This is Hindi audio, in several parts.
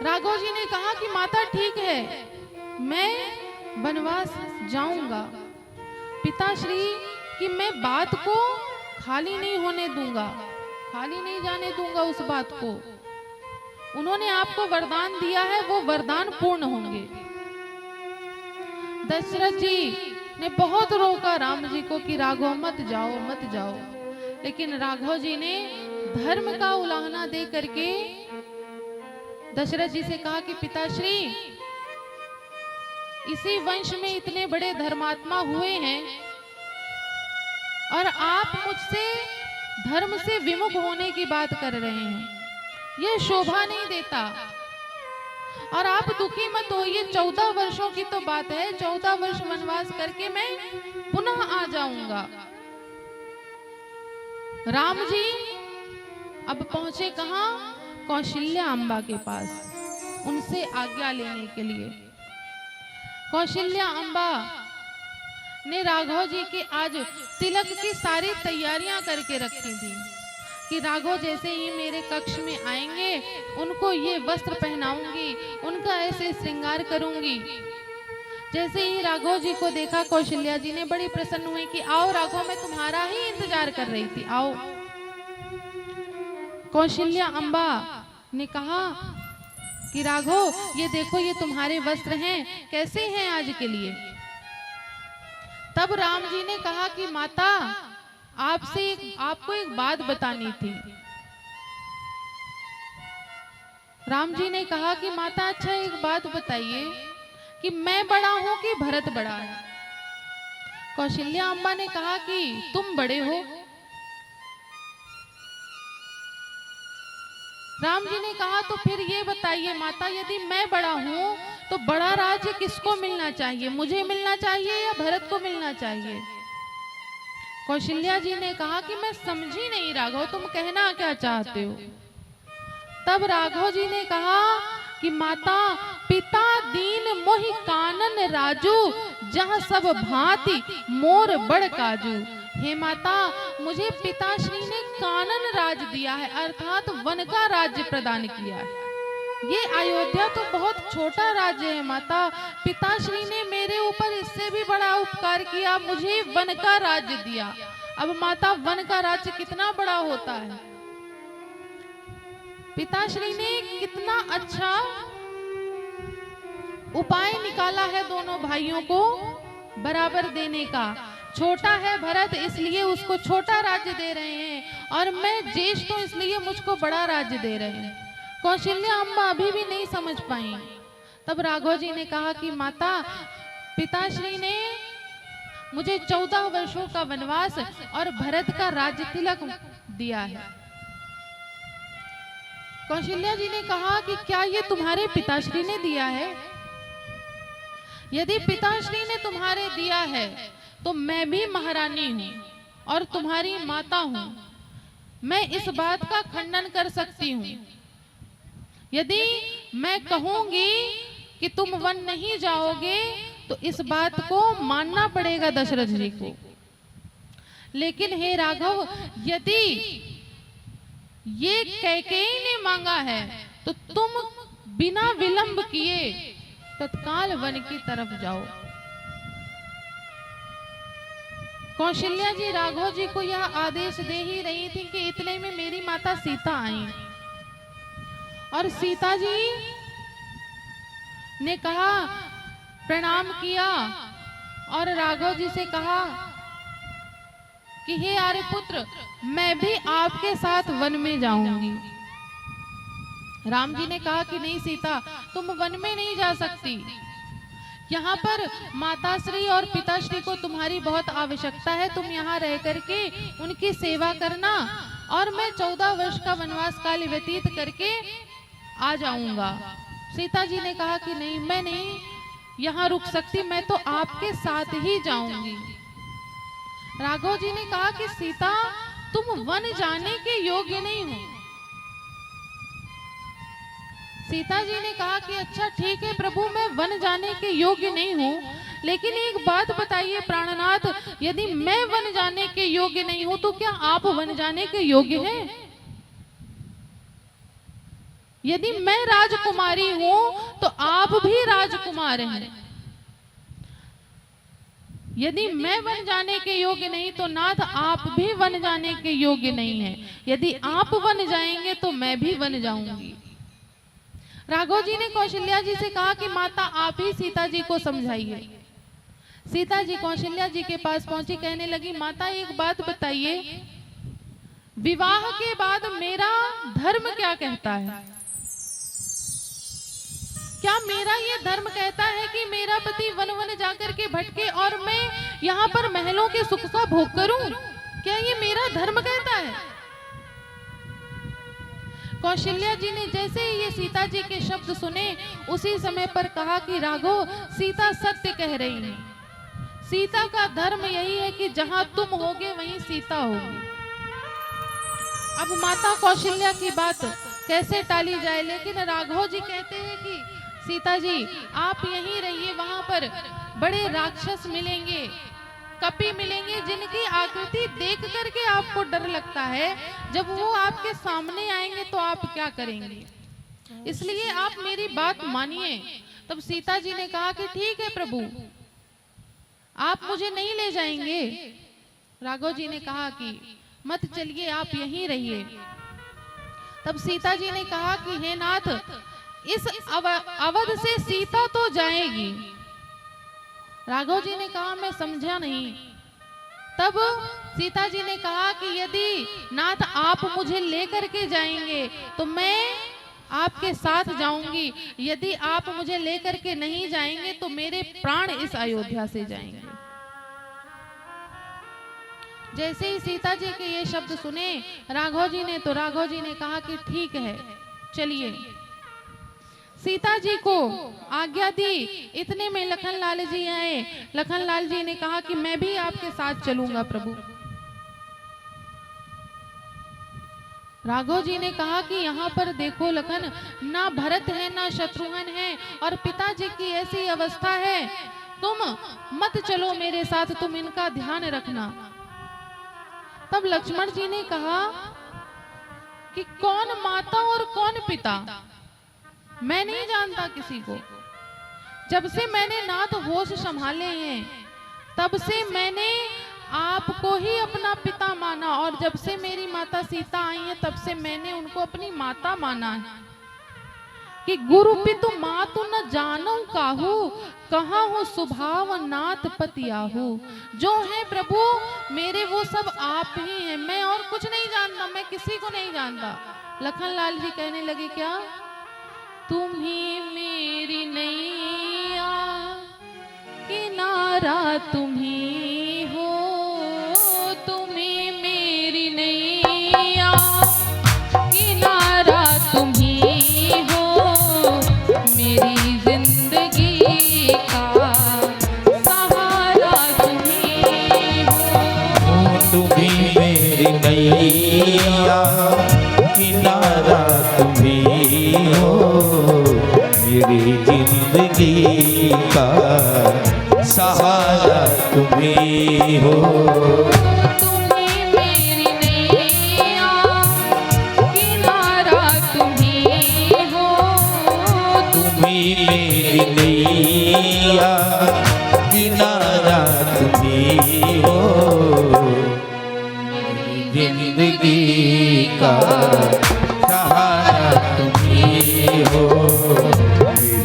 राघव जी ने कहा कि माता ठीक है, मैं वनवास जाऊंगा, पिताश्री कि मैं बात को खाली नहीं होने दूंगा, खाली नहीं जाने दूंगा उस बात को। उन्होंने आपको वरदान दिया है, वो वरदान पूर्ण होंगे। दशरथ जी ने बहुत रोका राम जी को कि राघव मत जाओ मत जाओ, लेकिन राघव जी ने धर्म का उल्लंघना दे करके दशरथ जी से कहा कि पिताश्री, इसी वंश में इतने बड़े धर्मात्मा हुए हैं और आप मुझसे धर्म से विमुख होने की बात कर रहे हैं, यह शोभा नहीं देता। और आप दुखी मत होइए, 14 वर्षों की तो बात है, 14 वर्ष वनवास करके मैं पुनः आ जाऊंगा। राम जी अब पहुंचे कहां? कौशल्या अम्बा के पास, उनसे आज्ञा लेने के लिए। कौशल्या अम्बा ने राघव जी के आज तिलक की सारी तैयारियां करके रखी थी कि राघव जैसे ही मेरे कक्ष में आएंगे, उनको ये वस्त्र पहनाऊंगी, उनका ऐसे श्रृंगार करूंगी। जैसे ही राघव जी को देखा, कौशल्या जी ने बड़ी प्रसन्न हुई कि आओ राघव, मैं तुम्हारा ही इंतजार कर रही थी, आओ। कौशल्या अम्बा ने कहा कि राघव, ये देखो, ये तुम्हारे वस्त्र हैं, कैसे हैं आज के लिए? तब राम जी ने कहा कि माता, आपको एक बात बतानी थी। राम जी ने कहा कि माता, अच्छा एक बात बताइए कि मैं बड़ा हूं कि भरत बड़ा है? कौशल्या अम्बा ने कहा कि तुम बड़े हो। राम जी ने कहा तो फिर ये बताइए माता, यदि मैं बड़ा हूं तो बड़ा राज्य किसको मिलना चाहिए, मुझे मिलना चाहिए या भरत को मिलना चाहिए? कौशल्या जी ने कहा कि मैं समझी नहीं राघव, तुम कहना क्या चाहते हो? तब राघव जी ने कहा कि माता, पिता दीन मोहि कानन राजू, जहाँ सब भांति मोर बड़ काजू। हे माता, मुझे पिताश्री ने कानन राज दिया है, अर्थात वन का राज्य प्रदान किया है। ये अयोध्या तो बहुत छोटा राज्य है माता, पिताश्री ने मेरे ऊपर इससे भी बड़ा उपकार किया, मुझे वन का राज्य दिया। अब माता, वन का राज्य कितना बड़ा होता है, पिताश्री ने कितना अच्छा उपाय निकाला है दोनों भाइयों को बराबर देने का। छोटा है भरत, इसलिए उसको छोटा राज्य दे रहे हैं, और मैं ज्येष्ठ हूं इसलिए मुझको बड़ा राज्य दे रहे हैं। कौशल्या अम्बा अभी भी नहीं समझ पाई। तब राघव जी ने कहा कि माता, पिताश्री ने मुझे 14 वर्षों का वनवास और भरत का राज्य तिलक दिया है। कौशल्या जी ने कहा कि क्या ये तुम्हारे पिताश्री ने दिया है? यदि पिताश्री ने तुम्हारे दिया है तो मैं भी महारानी हूं और तुम्हारी माता हूं, मैं इस बात का खंडन कर सकती हूं। यदि मैं कहूंगी कि तुम वन नहीं जाओगे तो इस बात को मानना पड़ेगा दशरथ जी को। लेकिन हे राघव, यदि ये कैकेयी ने मांगा है तो तुम बिना विलंब किए तत्काल वन की तरफ जाओ। कौशल्या जी राघव जी को यह आदेश दे ही रही थी कि इतने में मेरी माता सीता आई, और सीता जी ने कहा, प्रणाम किया और राघव जी से कहा कि हे आर्यपुत्र, मैं भी आपके साथ वन में जाऊंगी। राम जी ने कहा कि नहीं सीता, तुम वन में नहीं जा सकती, यहाँ पर माताश्री और पिताश्री को तुम्हारी बहुत आवश्यकता है, तुम यहाँ रह करके उनकी सेवा करना, और मैं 14 वर्ष का वनवास काल व्यतीत करके आ जाऊंगा। सीता जी ने कहा कि नहीं, मैं नहीं यहाँ रुक सकती, मैं तो आपके साथ ही जाऊंगी। राघव जी ने कहा कि सीता, तुम वन जाने के योग्य नहीं हो। सीता जी ने कहा कि अच्छा ठीक है प्रभु, मैं वन जाने के योग्य नहीं हूँ, लेकिन एक बात बताइए प्राणनाथ, यदि मैं वन जाने के योग्य नहीं हूँ तो क्या आप वन जाने के योग्य हैं? यदि मैं राजकुमारी हूं तो आप भी राजकुमार हैं। यदि मैं वन जाने के योग्य नहीं तो नाथ आप भी वन जाने के योग्य नहीं हैं। यदि आप वन जाएंगे तो मैं भी वन जाऊंगी। राघव जी ने कौशल्या जी से कहा कि माता आप ही सीता जी को समझाइए। सीता जी कौशल्या जी के पास पहुंची, कहने लगी माता एक बात बताइए, विवाह के बाद मेरा धर्म क्या कहता है? क्या मेरा ये धर्म कहता है कि मेरा पति वन वन जाकर के भटके और मैं यहाँ पर महलों के सुख का भोग करूं? क्या ये मेरा धर्म कहता है? कौशल्या जी ने जैसे ही ये सीता जी के शब्द सुने उसी समय पर कहा कि राघव, सीता सत्य कह रही है। सीता का धर्म यही है कि जहां तुम होगे वहीं सीता होगी। अब माता कौशल्या की बात कैसे टाली जाए, लेकिन राघव जी कहते हैं कि सीता जी आप यहीं रहिए, वहां पर बड़े राक्षस मिलेंगे, कपि मिलेंगे, जिनकी आकृति देख करके आपको डर लगता है। जब वो आपके सामने आएंगे तो आप क्या करेंगे? इसलिए आप मेरी बात मानिए। तब सीता जी ने कहा कि ठीक है प्रभु, आप मुझे नहीं ले जाएंगे। राघव जी ने कहा कि मत चलिए, आप यहीं रहिए। तब सीता जी ने कहा कि हे नाथ, इस अवध से सीता तो जाएगी। राघव जी ने कहा मैं समझा नहीं। तब सीता जी ने कहा कि यदि नाथ आप मुझे लेकर के जाएंगे तो मैं आपके साथ जाऊंगी, यदि आप मुझे लेकर के नहीं जाएंगे तो मेरे प्राण इस अयोध्या से जाएंगे। जैसे ही सीता जी के ये शब्द सुने राघव जी ने कहा कि ठीक है चलिए। सीता जी को आज्ञा दी। इतने में लखनलाल जी आए। लखनलाल जी ने कहा कि मैं भी आपके साथ चलूंगा प्रभु। राघव जी ने कहा कि यहाँ पर देखो लखन, ना भरत है ना शत्रुघ्न है और पिताजी की ऐसी अवस्था है, तुम मत चलो मेरे साथ, तुम इनका ध्यान रखना। तब लक्ष्मण जी ने कहा कि कौन माता और कौन पिता, मैं नहीं जानता किसी को। जब से मैंने नाथ होश संभाले हैं तब से मैंने आपको ही अपना पिता माना, और जब से मेरी माता सीता आई है तब से मैंने उनको अपनी माता माना है। कि गुरु पितु मातु न जानू काहू, कहाँ हो स्वभाव नाथ पतियाहू। जो है प्रभु मेरे वो सब आप ही हैं, मैं और कुछ नहीं जानता, मैं किसी को नहीं जानता। लखनलाल जी कहने लगे क्या? तुम ही मेरी नैया, किनारा तुम ही हो, तुम ही मेरी नैया, किनारा तुम ही हो, मेरी जिंदगी का सहारा तुम ही हो। तुम ही मेरी नैया, किनारा तुम ही हो, मेरी जिंदगी का सहारा तुम ही हो। तुम ही मेरी नैया, किनारा तुम ही हो, तुम ही मेरी नैया, किनारा तुम ही हो, मेरी जिंदगी का सहारा तुम ही हो,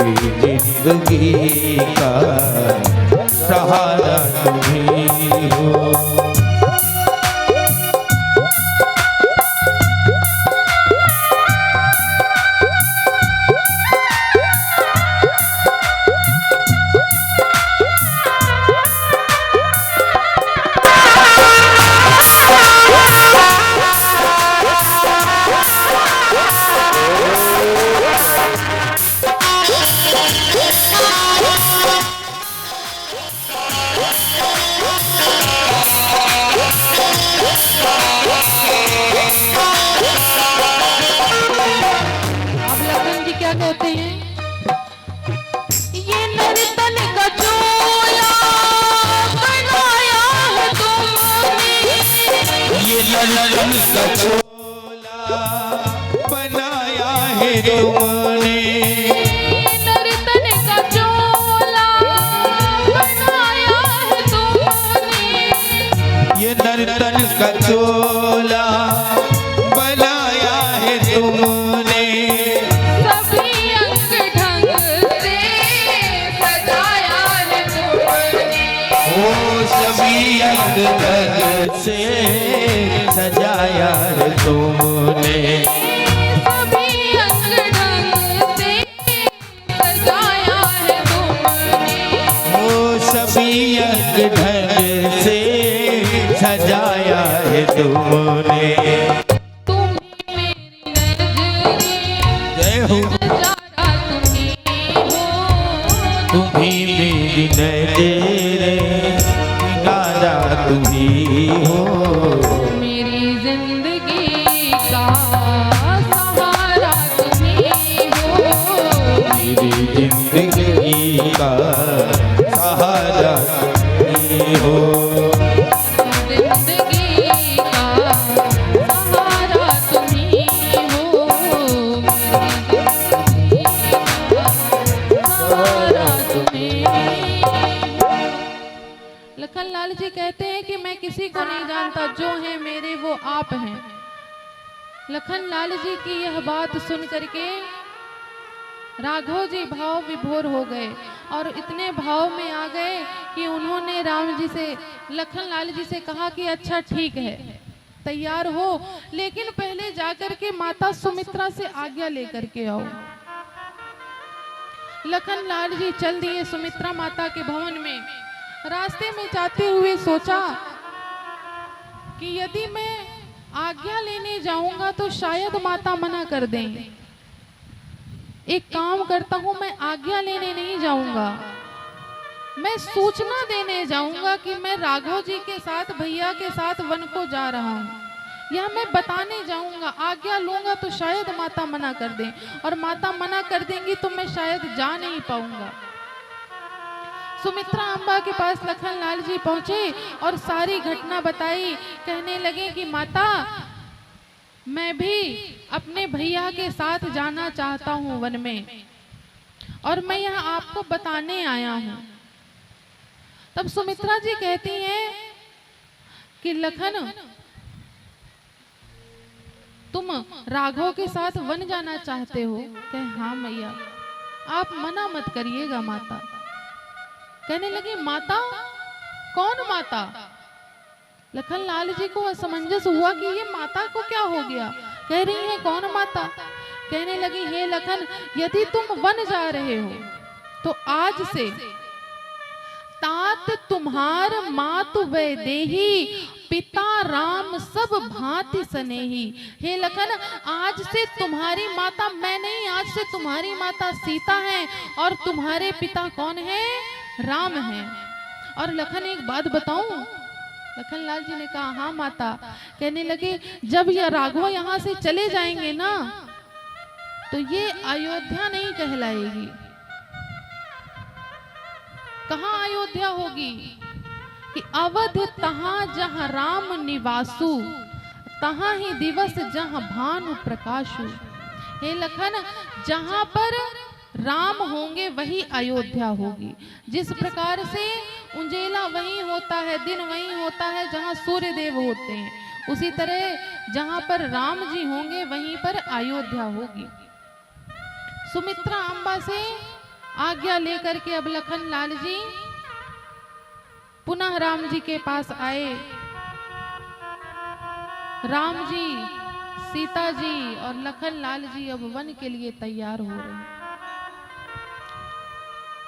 मेरी जिंदगी का सहारा तुम ही हो। कहते हैं ये नर्तन का चोला बनाया है तुमने, ये नर्तन का चोला बनाया है तुमने, नर्तन का चोला बनाया है तुमने, ये नर्तन का चोला बनाया है तुमने, सभी अंग ढंग से सजाया है तुमने, ओ सभी अंग ढंग से सजाया है तुमने, सभी अंग ढंग से सजाया है तुमने, ओ सभी अंग ढंग से सजाया है तुमने। तुम ही मेरी नजरें, जय हो, नजारा तुम ही हो, तुम ही मेरी नज़रें, नारा तुम ही हो, मेरी जिंदगी का सहारा तुम ही हो, मेरी जिंदगी का सहारा तुम ही हो, जिंदगी का सहारा तुम ही हो, मेरी जिंदगी का सहारा तुम ही हो। लखन लाल जी कहते हैं कि मैं किसी को नहीं जानता, जो है मेरे वो आप हैं। लखन लाल जी की यह बात सुन करके राघव जी भाव विभोर हो गए और इतने भाव में आ गए कि उन्होंने राम जी से, लखन लाल जी से कहा कि अच्छा ठीक है, तैयार हो, लेकिन पहले जाकर के माता सुमित्रा से आज्ञा लेकर के आओ। लखन लाल जी चल दिए सुमित्रा माता के भवन में। रास्ते में जाते हुए सोचा कि यदि मैं आज्ञा लेने जाऊंगा तो शायद माता मना कर दें। एक काम करता हूं, मैं आज्ञा लेने नहीं जाऊंगा, मैं सूचना देने जाऊंगा कि मैं राघव जी के साथ, भैया के साथ वन को जा रहा हूं। यह मैं बताने जाऊंगा, आज्ञा लूंगा तो शायद माता मना कर दें, और माता मना कर देंगी तो मैं शायद जा नहीं पाऊंगा। सुमित्रा अम्बा के पास लखन लाल जी पहुंचे और सारी घटना बताई। कहने लगे कि माता, मैं भी अपने भैया के साथ जाना चाहता हूं वन में, और मैं यहाँ आपको बताने आया हूं। तब सुमित्रा जी कहती हैं कि लखन, तुम राघव के साथ वन जाना चाहते हो? कहे हाँ मैया, आप मना मत करिएगा माता। कहने लगी माता, कौन माता? लखन लाल जी को असमंजस हुआ कि ये माता को क्या हो गया। कह रही है कौन माता? कहने लगी हे लखन, यदि तुम वन जा रहे हो तो आज से तात तुम्हार मातु वैदेही, पिता राम सब भांति सनेही। हे लखन, आज से तुम्हारी माता मैं नहीं, आज से तुम्हारी माता सीता है और तुम्हारे पिता कौन है? राम है। और लखन एक बात बताऊं? लखन लाल जी ने कहा हाँ माता। कहने लगे जब यह राघव यहाँ से चले जाएंगे ना तो ये अयोध्या नहीं कहलाएगी। कहाँ अयोध्या होगी? कि अवध तहाँ जहाँ राम निवासु, तहाँ ही दिवस जहाँ भानु प्रकाशु। हे लखन, जहाँ पर राम होंगे वही अयोध्या होगी। जिस प्रकार से उंजेला वहीं होता है, दिन वहीं होता है जहाँ सूर्य देव होते हैं, उसी तरह जहाँ पर राम जी होंगे वहीं पर अयोध्या होगी। सुमित्रा अम्बा से आज्ञा लेकर के अब लखन लाल जी पुनः राम जी के पास आए। राम जी, सीता जी और लखन लाल जी अब वन के लिए तैयार हो रहे हैं।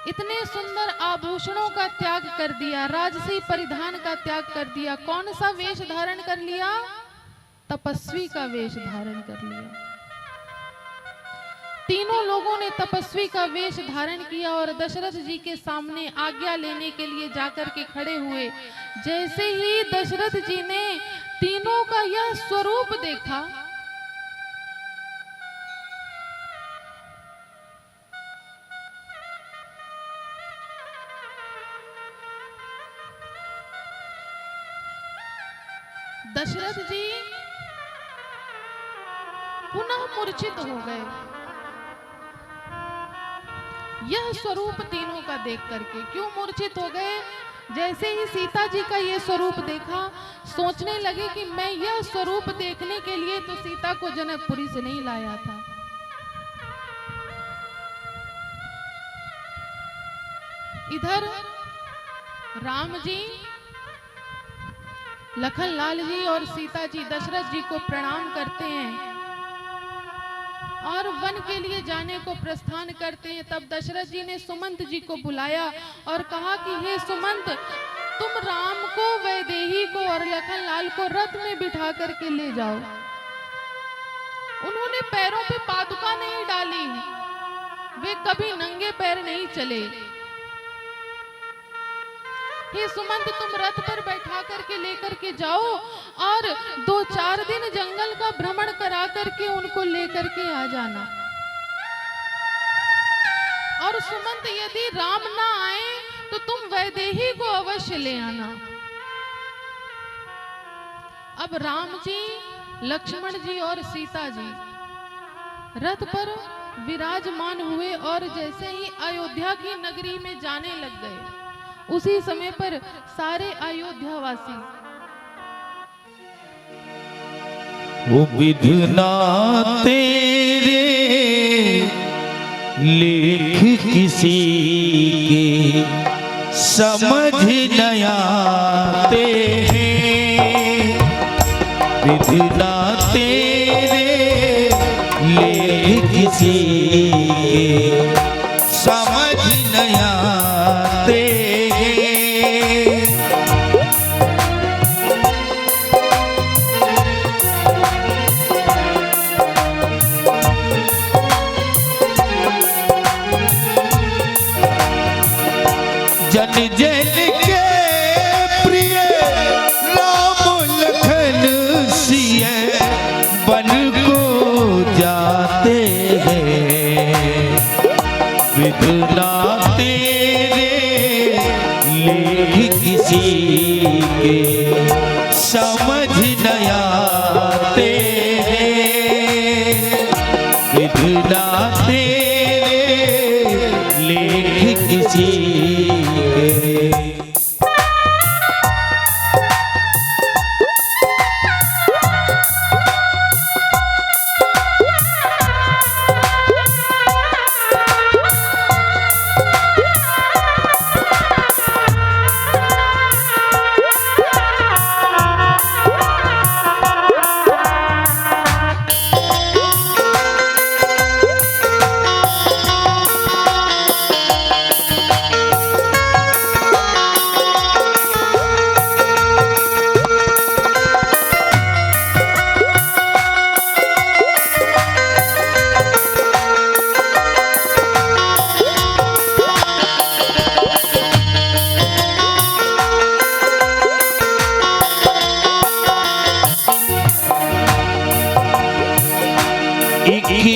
इतने सुंदर आभूषणों का त्याग कर दिया, राजसी परिधान का त्याग कर दिया। कौन सा वेश धारण कर लिया? तपस्वी का वेश धारण कर लिया। तीनों लोगों ने तपस्वी का वेश धारण किया और दशरथ जी के सामने आज्ञा लेने के लिए जाकर के खड़े हुए। जैसे ही दशरथ जी ने तीनों का यह स्वरूप देखा, दशरथ जी पुनः मूर्छित हो गए। यह स्वरूप तीनों का देख करके क्यों मूर्छित हो गए? जैसे ही सीता जी का ये स्वरूप देखा, सोचने लगे कि मैं यह स्वरूप देखने के लिए तो सीता को जनकपुरी से नहीं लाया था। इधर राम जी, लखनलाल जी और सीता जी दशरथ जी को प्रणाम करते हैं और वन के लिए जाने को प्रस्थान करते हैं। तब दशरथ जी ने सुमंत जी को बुलाया और कहा कि हे सुमंत, तुम राम को, वैदेही को और लखनलाल को रथ में बिठा करके ले जाओ। उन्होंने पैरों पे पादुका नहीं डाली, वे कभी नंगे पैर नहीं चले। हे सुमंत, तुम रथ पर बैठा करके लेकर के जाओ और 2-4 दिन जंगल का भ्रमण करा करके उनको लेकर के आ जाना। और सुमंत, यदि राम ना आए तो तुम वैदेही को अवश्य ले आना। अब राम जी, लक्ष्मण जी और सीता जी रथ पर विराजमान हुए और जैसे ही अयोध्या की नगरी में जाने लग गए, उसी समय पर सारे अयोध्यावासी वो विधना तेरे लेख किसी के समझ न आते हैं, विधना तेरे लेख किसी के समझ न आते हैं। जन जन के प्रिय राम लखन सिय बन को जाते हैं, विधना तेरे लेख किसी के समझ न आते हैं, विधना तेरे लेख किसी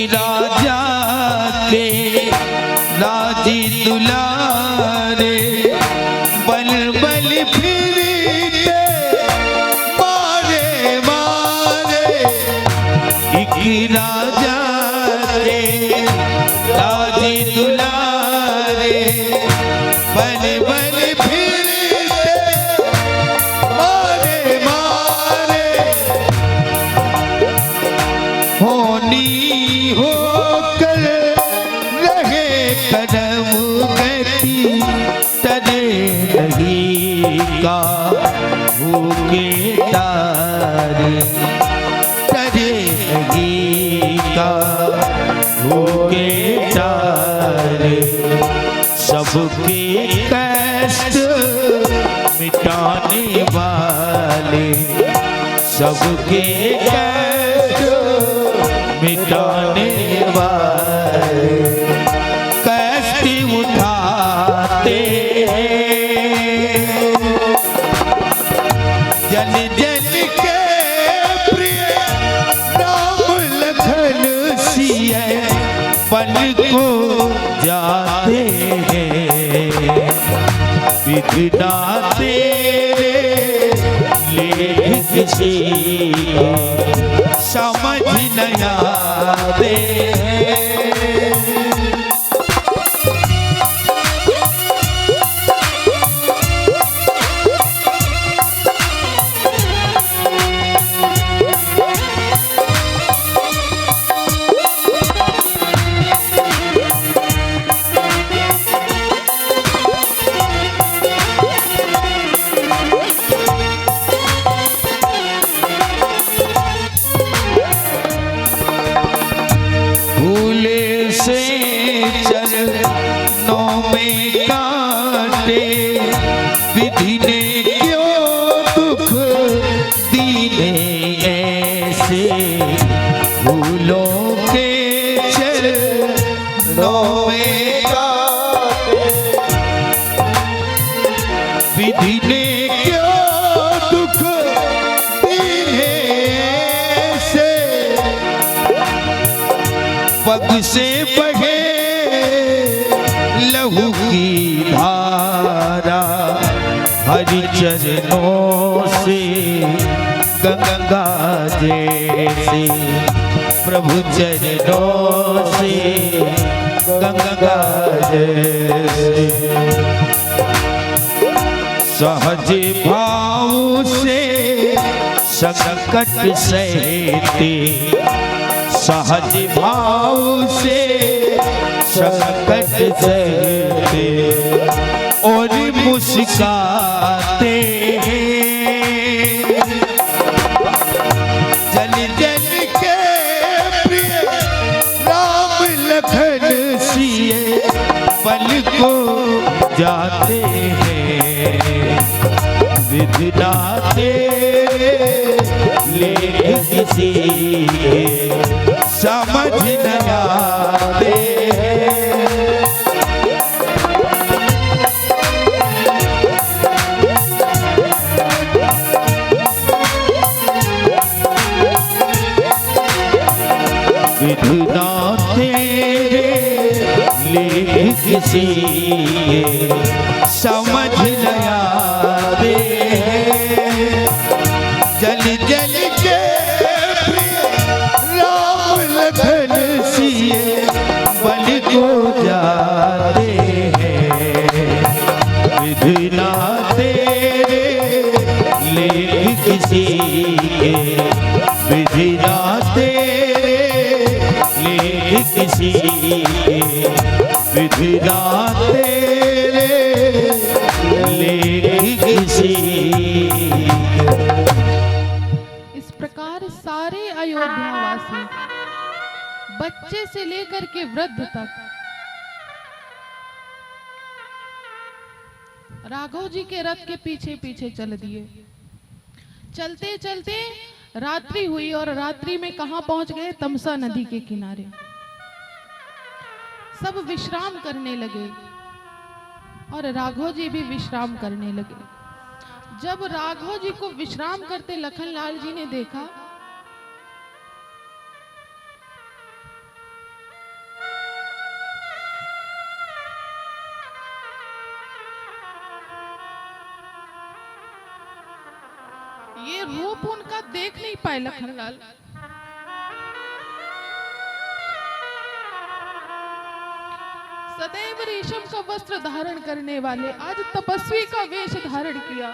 राजा के राजी दुलारे बल बल फिरते मारे मारे, एक राजा के राजी दुलारे बल बल फिरते मारे मारे, होनी होकर रहे कदम गति तने नहीं का भूखे तारे, तने नहीं का भूखे तारे, सबके कष्ट मिटाने वाले, सबके कष्ट मिटाने वाले, कष्ट उठाते हैं। जन जन के प्रिय राम लखन सिय बन को जाते हैं, विधना तेरे लेख किसी समझ न आते हैं। चरणों में काटे, विधि ने क्यों दुख दीने ऐसे, फूलों के चरणों में काटे, विधि ने क्यों दुख दीने ऐसे, पग से बहे लहू की धारा, हरि चरणों से गंगा जैसे, प्रभु चरणों से गंगा जैसे, सहज भाव से संकट सहते, सहज भाव से संकट सहते और मुस्काते हैं, जल जल के प्रिय राम लखन सिए पल को जाते हैं, विधना तेरे ले किसी समझ न आते हैं, विधना तेरे ले किसी समझ न आते हैं, जल जल के राम लखन सिए बल को जाते हैं, विधना तेरे ले किसी, विधना तेरे ले किसी, विधना तेरे ले किसी। इस प्रकार सारे अयोध्यावासी, बच्चे से लेकर के वृद्ध तक, राघव जी के रथ के पीछे पीछे चल दिए। चलते चलते रात्रि हुई और रात्रि में कहां पहुंच गए? तमसा नदी के किनारे। सब विश्राम करने लगे और राघव जी भी विश्राम करने लगे। जब राघव जी को विश्राम करते लखन लाल जी ने देखा, ये रूप उनका देख नहीं पाए लखनलाल। सदैव रेशम का वस्त्र धारण करने वाले आज तपस्वी का वेश धारण किया।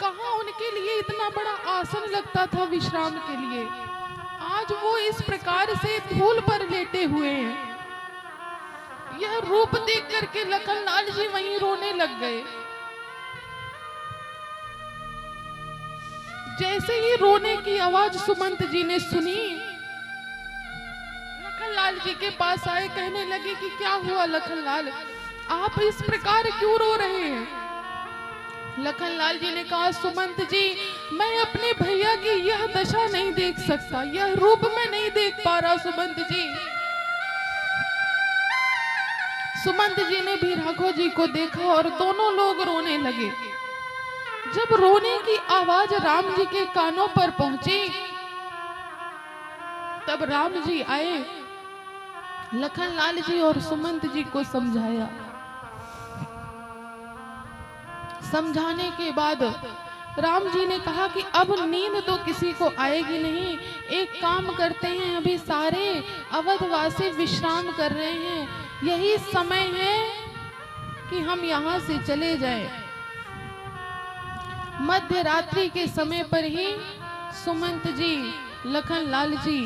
कहां उनके लिए इतना बड़ा आसन लगता था विश्राम के लिए, आज वो इस प्रकार से धूल पर लेटे हुए हैं। यह रूप देख करके लखनलाल जी वहीं रोने लग गए। जैसे ही रोने की आवाज सुमंत जी ने सुनी, लखनलाल जी के पास आए, कहने लगे कि क्या हुआ लखनलाल, आप इस प्रकार क्यों रो रहे हैं? लखनलाल जी ने कहा, सुमंत जी, मैं अपने भैया की यह दशा नहीं देख सकता, यह रूप मैं नहीं देख पा रहा सुमंत जी। सुमंत जी ने भी राघव जी को देखा और दोनों लोग रोने लगे। जब रोने की आवाज राम जी के कानों पर पहुंची, तब राम जी आए, लखनलाल जी और सुमंत जी को समझाया। समझाने के बाद राम जी ने कहा कि अब नींद तो किसी को आएगी नहीं, एक काम करते हैं, अभी सारे अवधवासी विश्राम कर रहे हैं, यही समय है कि हम यहाँ से चले जाएं। मध्य रात्रि के समय पर ही सुमंत जी, लखनलाल जी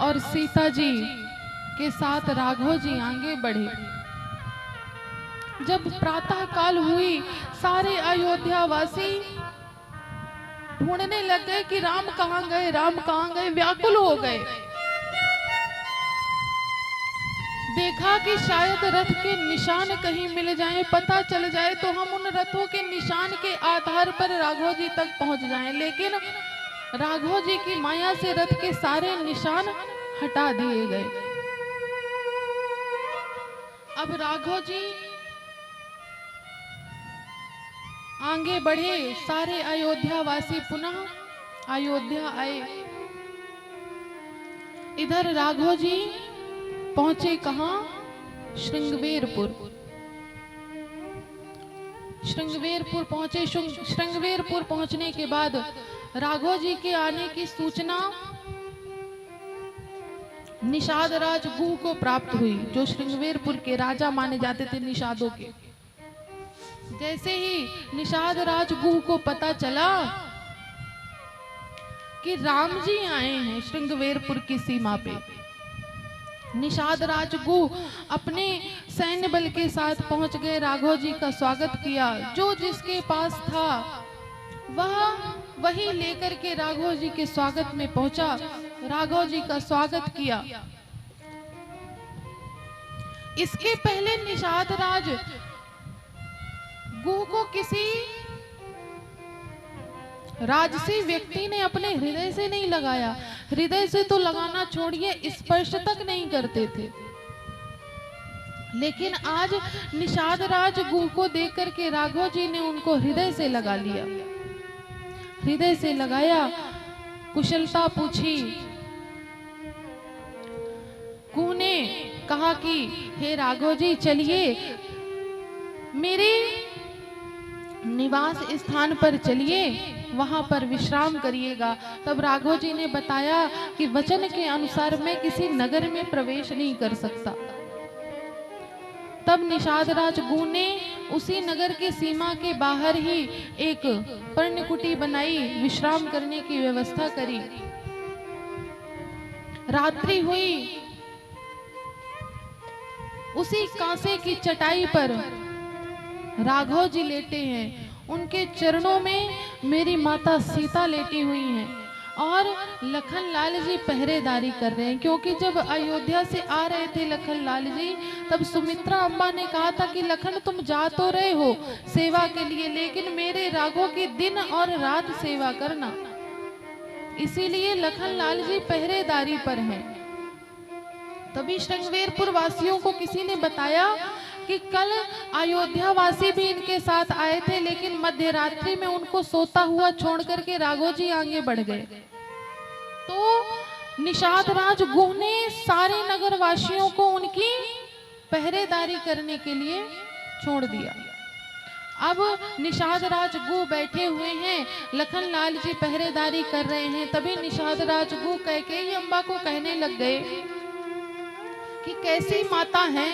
और सीता जी के साथ राघव जी आगे बढ़े। जब प्रातः काल हुई, सारे अयोध्यावासी ढूंढने लग गए कि राम कहाँ गए, राम कहाँ गए, व्याकुल हो गए। देखा कि शायद रथ के निशान कहीं मिल जाएं, पता चल जाए तो हम उन रथों के निशान के आधार पर राघव जी तक पहुंच जाएं। लेकिन राघव जी की माया से रथ के सारे निशान हटा दिए गए। अब राघव जी आगे बढ़े, सारे अयोध्या वासी पुनः अयोध्या आए। इधर राघव जी पहुंचे कहां? श्रृंगवेरपुर। श्रृंगवेरपुर पहुंचे। श्रृंगवेरपुर पहुंचने के बाद राघव जी के आने की सूचना निषाद राज गुह को प्राप्त हुई, जो श्रृंगवेरपुर के राजा माने जाते थे निषादों के। जैसे ही निषाद राज गुह को पता चला कि राम जी आए हैं श्रृंगवेरपुर की सीमा पे, निषाद राज गुह अपने सैन्य बल के साथ पहुंच गए, राघव जी का स्वागत किया। जो जिसके पास था वही लेकर के राघव जी के स्वागत में पहुंचा, राघव जी का स्वागत किया। इसके पहले निषाद राज गुह को किसी राजसी व्यक्ति ने अपने हृदय से नहीं लगाया। हृदय से तो लगाना छोड़िए, स्पर्श तक नहीं करते थे। लेकिन आज निषाद राज गुह को देख करके राघव जी ने उनको हृदय से लगा लिया। हृदय से लगाया, कुशलता पूछी। गुह ने कहा कि हे राघव जी, चलिए मेरे निवास स्थान पर चलिए, वहां पर विश्राम करिएगा। तब राघव जी ने बताया कि वचन के अनुसार मैं किसी नगर में प्रवेश नहीं कर सकता। तब निषाद राज गुह ने उसी नगर की सीमा के बाहर ही एक पर्णकुटी बनाई, विश्राम करने की व्यवस्था करी। रात्रि हुई, उसी कांसे की चटाई पर राघव जी लेटे हैं। उनके चरणों में मेरी माता सीता लेटी हुई हैं और लखन लाल जी पहरेदारी कर रहे हैं। क्योंकि जब अयोध्या से आ रहे थे लखन लाल जी, तब सुमित्रा अम्बा ने कहा था कि लखन तुम जा तो रहे हो सेवा के लिए, लेकिन मेरे राघव की दिन और रात सेवा करना। इसीलिए लखन लाल जी पहरेदारी पर हैं। तभी श्रृंगवेरपुर वासियों को किसी ने बताया कि कल अयोध्या वासी भी इनके साथ आए थे, लेकिन मध्य रात्रि में उनको सोता हुआ छोड़ करके राघव जी आगे बढ़ गए। तो निषाद राज गुह ने सारे नगर वासियों को उनकी पहरेदारी करने के लिए छोड़ दिया। अब निषाद राज गुह बैठे हुए हैं, लखन लाल जी पहरेदारी कर रहे हैं। तभी निषाद राज गुह कैकेयी अम्बा को कहने लग गए कि कैसी माता हैं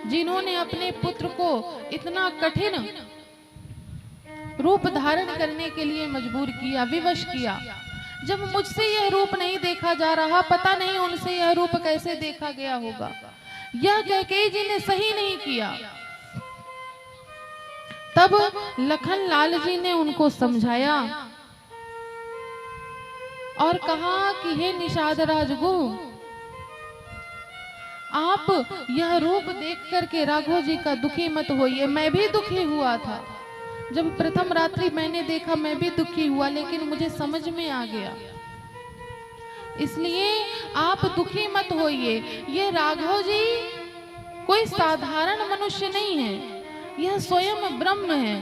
जिन्होंने अपने पुत्र को इतना कठिन रूप धारण करने के लिए मजबूर किया, विवश किया। जब मुझसे यह रूप नहीं देखा जा रहा, पता नहीं उनसे यह रूप कैसे देखा गया होगा। यह कैकेयी जी ने सही नहीं किया। तब लखन लाल जी ने उनको समझाया और कहा कि हे निषाद राज गुह, आप यह रूप देख करके राघव जी का दुखी मत होइए। मैं भी दुखी हुआ था, जब प्रथम रात्रि मैंने देखा मैं भी दुखी हुआ, लेकिन मुझे समझ में आ गया। इसलिए आप दुखी मत होइए। ये राघव जी कोई साधारण मनुष्य नहीं है, यह स्वयं ब्रह्म है।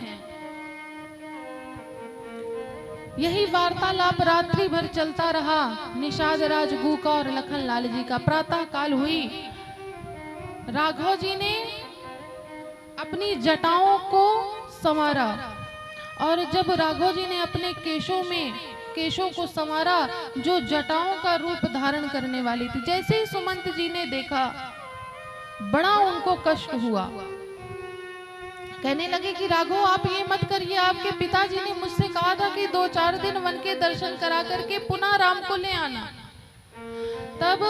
यही वार्तालाप रात्रि भर चलता रहा निषाद राज गुह का और लखन लाल जी का। प्रातः काल हुई, राघव जी ने अपनी जटाओं को संवारा, और जब राघव जी ने अपने केशों को संवारा जो जटाओं का रूप धारण करने वाली थी, जैसे ही सुमंत जी ने देखा बड़ा उनको कष्ट हुआ। कहने लगे कि राघव आप ये मत करिए, आपके पिताजी ने मुझसे कहा था कि 2-4 दिन वन के दर्शन करा करके पुनः राम को ले आना। तब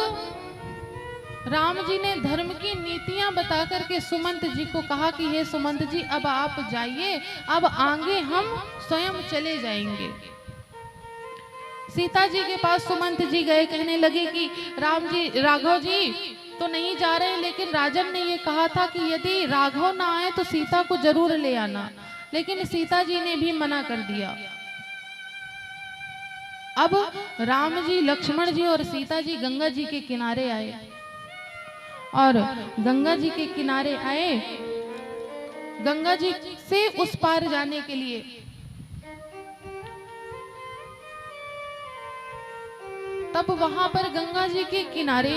राम जी ने धर्म की नीतियां बता करके सुमंत जी को कहा कि हे सुमंत जी, अब आप जाइए, अब आगे हम स्वयं चले जाएंगे। सीता जी के पास सुमंत जी गए, कहने लगे कि राघव जी तो नहीं जा रहे, लेकिन राजन ने ये कहा था कि यदि राघव ना आए तो सीता को जरूर ले आना, लेकिन सीता जी ने भी मना कर दिया। अब राम जी, लक्ष्मण जी और सीता जी गंगा जी के किनारे आए, और गंगा जी के किनारे आए गंगा जी से उस पार जाने के लिए। तब वहां पर गंगा जी के किनारे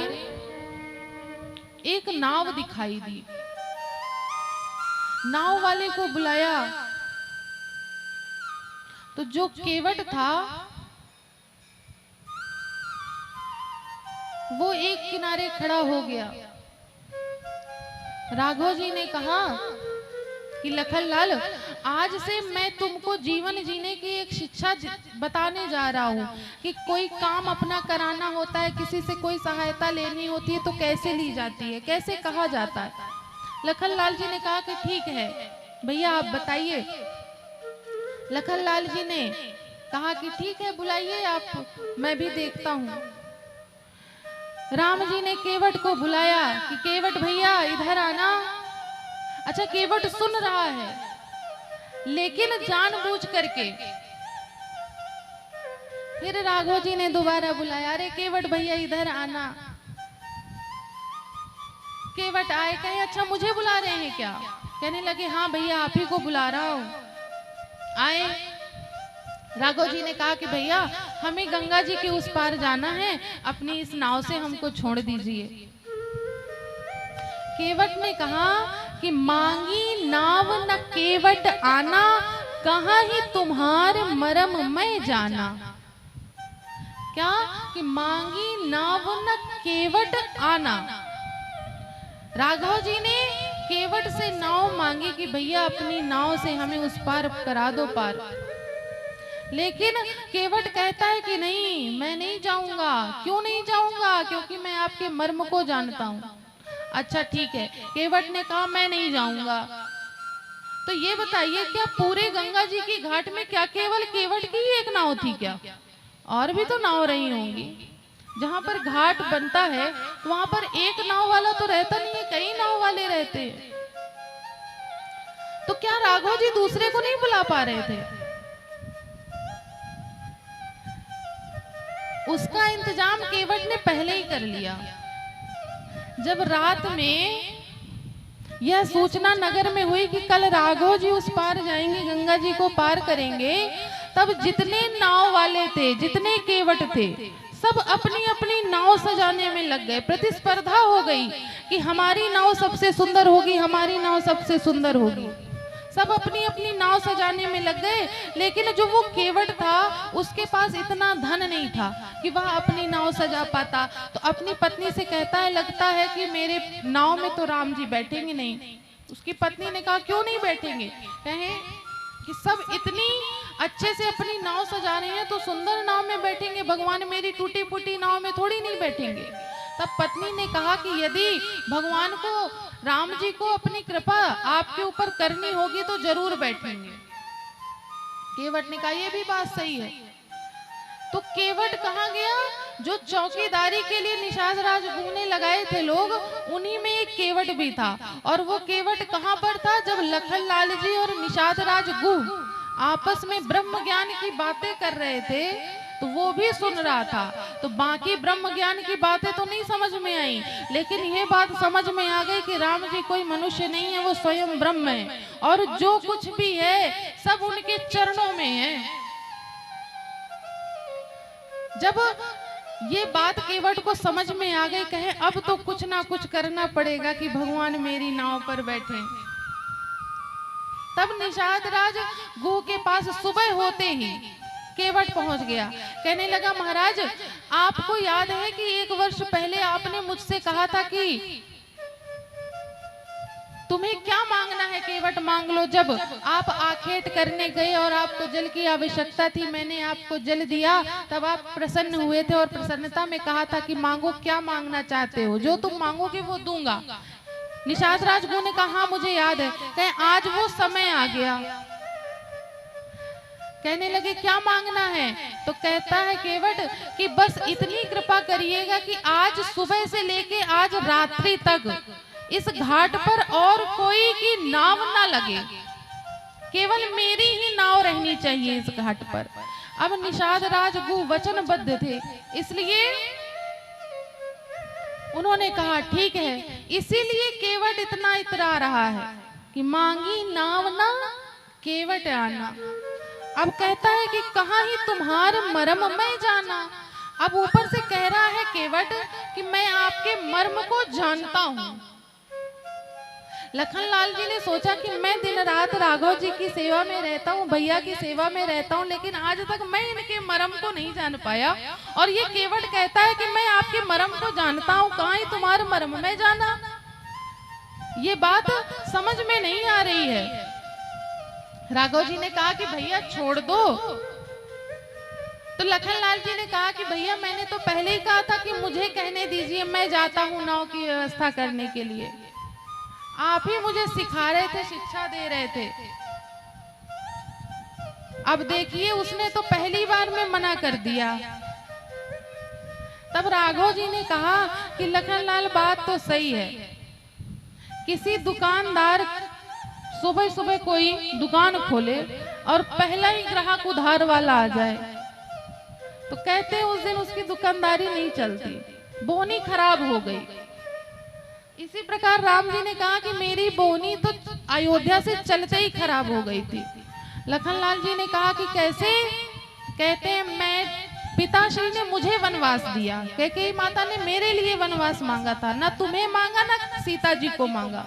एक नाव दिखाई दी। नाव वाले को बुलाया तो जो केवट था वो एक किनारे खड़ा हो गया। राघव जी ने कहा कि लखनलाल, आज से मैं तुमको जीवन जीने की एक शिक्षा बताने जा रहा हूँ कि कोई काम अपना कराना होता है, किसी से कोई सहायता लेनी होती है तो कैसे ली जाती है, कैसे कहा जाता है। लखनलाल जी ने कहा कि ठीक है भैया आप बताइए। लखनलाल जी ने कहा कि ठीक है बुलाइए आप, मैं भी देखता हूँ। राम जी ने केवट को बुलाया कि केवट भैया इधर आना। अच्छा, केवट सुन रहा है लेकिन जानबूझ करके। फिर राघव जी ने दोबारा बुलाया, अरे केवट भैया इधर आना। केवट आए, कहे अच्छा मुझे बुला रहे हैं क्या? कहने लगे हाँ भैया आप ही को बुला रहा हूं। आए, राघव जी ने कहा कि भैया हमें गंगा जी के उस पार जाना है, अपनी इस नाव से हमको छोड़ दीजिए। केवट ने कहा कि मांगी नाव न केवट आना, कहाँ ही तुम्हारे मरम मैं जाना। क्या कि मांगी नाव न केवट आना। राघव जी ने केवट से नाव मांगी कि भैया अपनी नाव से हमें उस पार करा दो पार। लेकिन केवट कहता है कि नहीं मैं नहीं जाऊंगा। क्यों नहीं जाऊंगा? क्योंकि मैं आपके मर्म को जानता हूं। अच्छा ठीक है, केवट ने कहा मैं नहीं जाऊंगा। तो ये बताइए क्या पूरे गंगा जी की घाट में क्या केवल केवट की ही एक नाव थी क्या? और भी तो नाव रही होंगी। जहां पर घाट बनता है वहां पर एक नाव वाला तो रहता नहीं है, कई नाव वाले रहते हैं। तो क्या राघव जी दूसरे को नहीं बुला पा रहे थे? उसका इंतजाम केवट ने पहले ही कर लिया। जब रात में यह सूचना नगर में हुई कि कल राघव जी उस पार जाएंगे, गंगा जी को पार करेंगे, तब जितने नाव वाले थे, जितने केवट थे, सब अपनी अपनी नाव सजाने में लग गए। प्रतिस्पर्धा हो गई कि हमारी नाव सबसे सुंदर होगी, हमारी नाव सबसे सुंदर होगी। सब अपनी अपनी नाव सजाने में लग गए। लेकिन जो वो केवट था उसके पास इतना धन नहीं था कि वह अपनी नाव सजा पाता। तो अपनी पत्नी से कहता है लगता है कि मेरे नाव में तो राम जी बैठेंगे नहीं। उसकी पत्नी ने कहा क्यों नहीं बैठेंगे? कहे कि सब इतनी अच्छे से अपनी नाव सजा रहे हैं तो सुंदर नाव में बैठेंगे, भगवान मेरी टूटी फूटी नाव में थोड़ी नहीं बैठेंगे। तब पत्नी ने कहा कि यदि भगवान को, राम जी को अपनी कृपा आपके ऊपर करनी होगी तो जरूर बैठेंगे। केवट ने कहा ये भी बात सही है। तो केवट कहाँ गया? जो चौकीदारी के लिए निषाद राज गुह ने लगाए थे लोग, उन्हीं में एक केवट भी था। और वो केवट कहाँ पर था? जब लखनलाल जी और निषाद राज गुह आपस में ब्रह्म ज्ञान की बातें कर रहे थे तो वो भी सुन रहा था। तो बाकी ब्रह्म ज्ञान की बातें तो नहीं समझ में आई, लेकिन ये बात समझ में आ गई कि राम जी कोई मनुष्य नहीं है, वो स्वयं ब्रह्म है और जो कुछ भी है सब उनके चरणों में है। जब ये बात केवट को समझ में आ गई, कहे अब तो कुछ ना कुछ करना पड़ेगा कि भगवान मेरी नाव पर बैठे। तब निषाद राज गुह के पास सुबह होते ही केवट पहुंच गया। कहने लगा महाराज आपको याद है कि 1 वर्ष पहले आपने मुझसे कहा था कि तुम्हें क्या मांगना है केवट मांग लो। जब आप आखेट करने गए और आपको जल की आवश्यकता थी, मैंने आपको जल दिया, तब आप प्रसन्न हुए थे और प्रसन्नता में कहा था कि मांगो, क्या मांगना चाहते हो, जो तुम मांगोगे वो दूंगा। निषाद राज गुह ने कहा हाँ मुझे याद है। कहे आज वो समय आ गया। कहने लगे क्या मांगना है? तो कहता है केवट कि बस इतनी कृपा करिएगा कि आज सुबह से लेके आज रात्रि तक इस घाट पर और कोई की नाव ना लगे, केवल मेरी ही नाव रहनी चाहिए इस घाट पर। अब निषाद राजगु वचनबद्ध थे, इसलिए उन्होंने कहा ठीक है। इसीलिए केवट इतना इतरा रहा है कि मांगी नाव ना केवट आना। अब कहता है कि कहाँ ही तुम्हार मर्म मैं जाना। अब ऊपर से कह रहा है केवट कि मैं आपके मर्म को जानता हूं। लखनलाल जी ने सोचा कि मैं दिन रात राघव जी की सेवा में रहता हूँ, भैया की सेवा में रहता हूँ, लेकिन आज तक मैं इनके मर्म को नहीं जान पाया। और ये केवट कहता है कि मैं आपके मर्म को जानता हूँ, कहाँ ही तुम्हारे मर्म में जाना। ये बात समझ में नहीं आ रही है। राघव जी ने कहा कि भैया छोड़ दो। तो लखनलाल जी ने कहा कि भैया मैंने तो पहले ही कहा था कि मुझे कहने दीजिए, मैं जाता हूँ नाव की व्यवस्था करने के लिए। आप ही मुझे सिखा रहे थे, शिक्षा दे रहे थे। अब देखिए उसने तो पहली बार में मना कर दिया। तब राघव जी ने कहा कि लखनलाल बात तो सही है, किसी दुकानदार सुबह सुबह कोई दुकान खोले और पहला ही ग्राहक उधार वाला आ जाए तो कहते हैं उस दिन उसकी दुकानदारी नहीं चलती, बोनी खराब हो गई। इसी प्रकार राम जी ने कहा कि मेरी बोनी तो अयोध्या से चलते ही खराब हो गई थी। लखनलाल जी ने कहा कि कैसे? कहते हैं मैं पिताश्री ने मुझे वनवास दिया, कैकेयी माता ने मेरे लिए वनवास मांगा था, ना तुम्हें मांगा ना सीता जी को मांगा,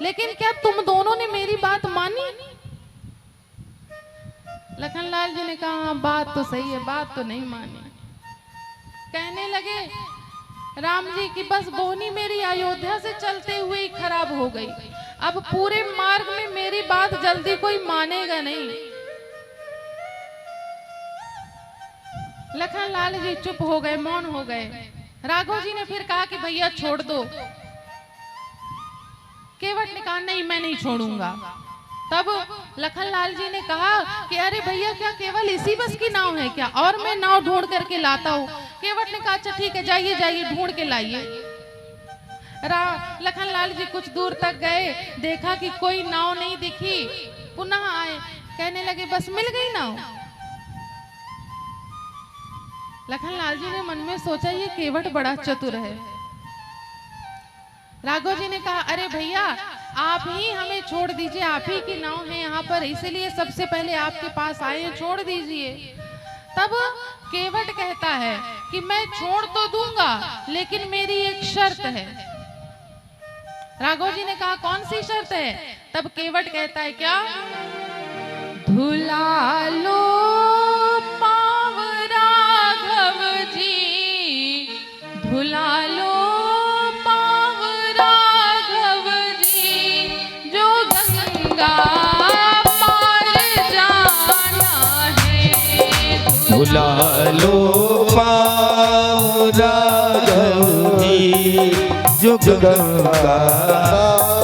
लेकिन क्या तुम दोनों ने मेरी बात मानी? लखनलाल जी ने कहा बात तो सही है, बात तो नहीं मानी। कहने लगे राम जी की बस बोनी मेरी अयोध्या से चलते हुए ही खराब हो गई, अब पूरे मार्ग में मेरी बात जल्दी कोई मानेगा नहीं। लखनलाल जी चुप हो गए, मौन हो गए। राघव जी ने फिर कहा कि भैया छोड़ दो। केवट ने कहा नहीं मैं नहीं छोड़ूंगा। तब लखनलाल जी ने कहा कि अरे भैया क्या केवल इसी बस की नाव है क्या, और मैं नाव ढूंढ करके लाता हूँ। केवट ने कहा अच्छा ठीक है, जाइए जाइए ढूंढ के लाइए। लखनलाल जी कुछ दूर तक गए, देखा कि कोई नाव नहीं दिखी, पुनः आए, कहने लगे बस मिल गई नाव। लखनलाल जी ने मन में सोचा ये केवट बड़ा चतुर है। राघव जी ने कहा अरे भैया आप ही हमें छोड़ दीजिए, आप ही की नाव है यहाँ पर, इसीलिए सबसे पहले आपके पास आए हैं, छोड़ दीजिए। तब केवट कहता है कि मैं छोड़ तो दूंगा लेकिन मेरी एक शर्त है। राघव जी ने कहा कौन सी शर्त है? तब केवट कहता है क्या? धुला लो पाँव राघव जी, धुला लो धुला लो पाँव राघव जी, जो गंगा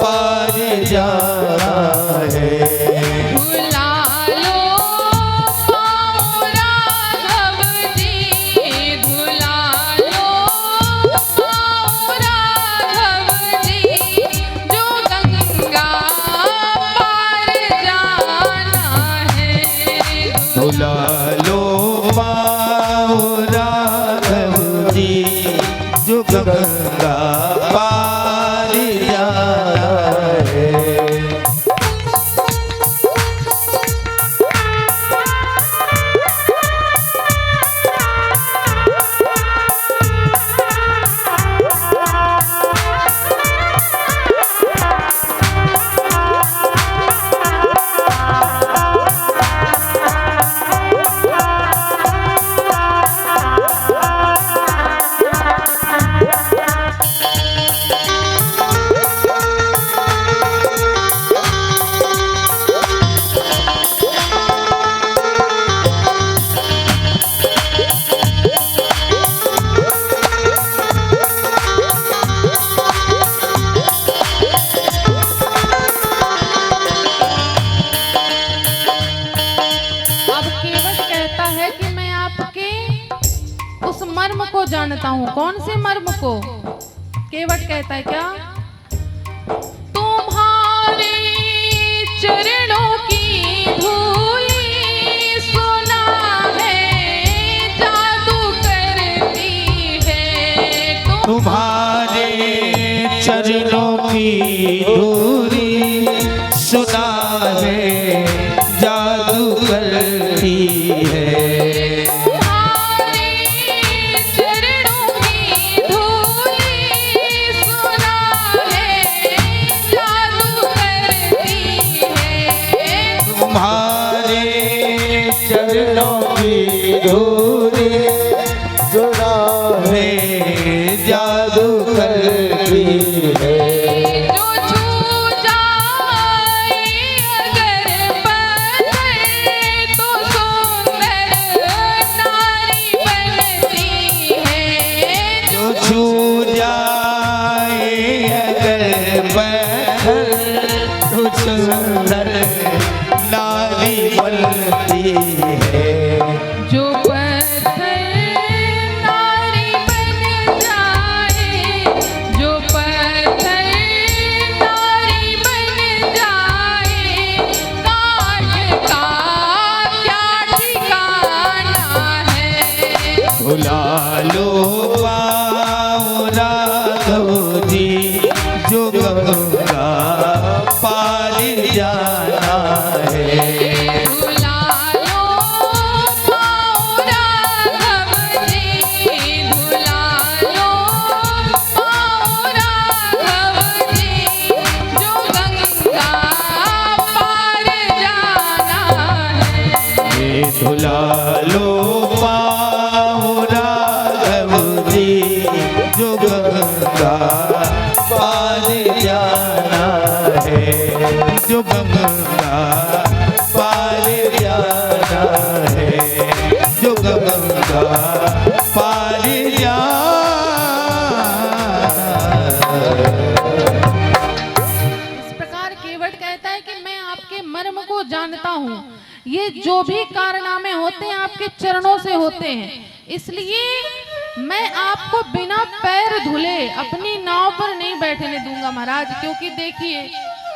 पार जाना है। धुला लो पाँव राघव जी, धुला लो पाँव राघव जी, जो गंगा पार जाना है। धुला लो पाँव राघव जी, जो गंगा पार जाना है। जानता हूँ। कौन से मर्म को? केवट कहता है क्या? तुम्हारे चरणों की धूली सुना है जादू करती है। तुम्हारे चरणों की धूली सुना है जादू करती है। चरणों की धूली सुना है जादू करती है। जो छू जाए अगर पत्थर तो सुंदर नारी बनती है। जो छू जाए अगर पत्थर तो सुंदर नारी बनती है। जो पत्थर नारी बन जाए, जो पत्थर नारी बन जाए, काट का क्या ठिकाना है। भुला लो पाओ राघव जी जो गंगा पार जाना है। भुला लो पाओ राघव जी, भुला लो पाओ राघव जी, जो गंगा पार जाना है। ये भुला लो पाओ राघव जी जो गंगा पार जाना है। जो गंगा पार जाना है। जो गंगा पार इस प्रकार केवट कहता है कि मैं आपके मर्म को जानता हूँ। ये जो भी कारनामे होते हैं आपके चरणों से होते हैं, इसलिए मैं आपको बिना पैर धुले अपनी नाव पर नहीं बैठने दूंगा महाराज। क्योंकि देखिए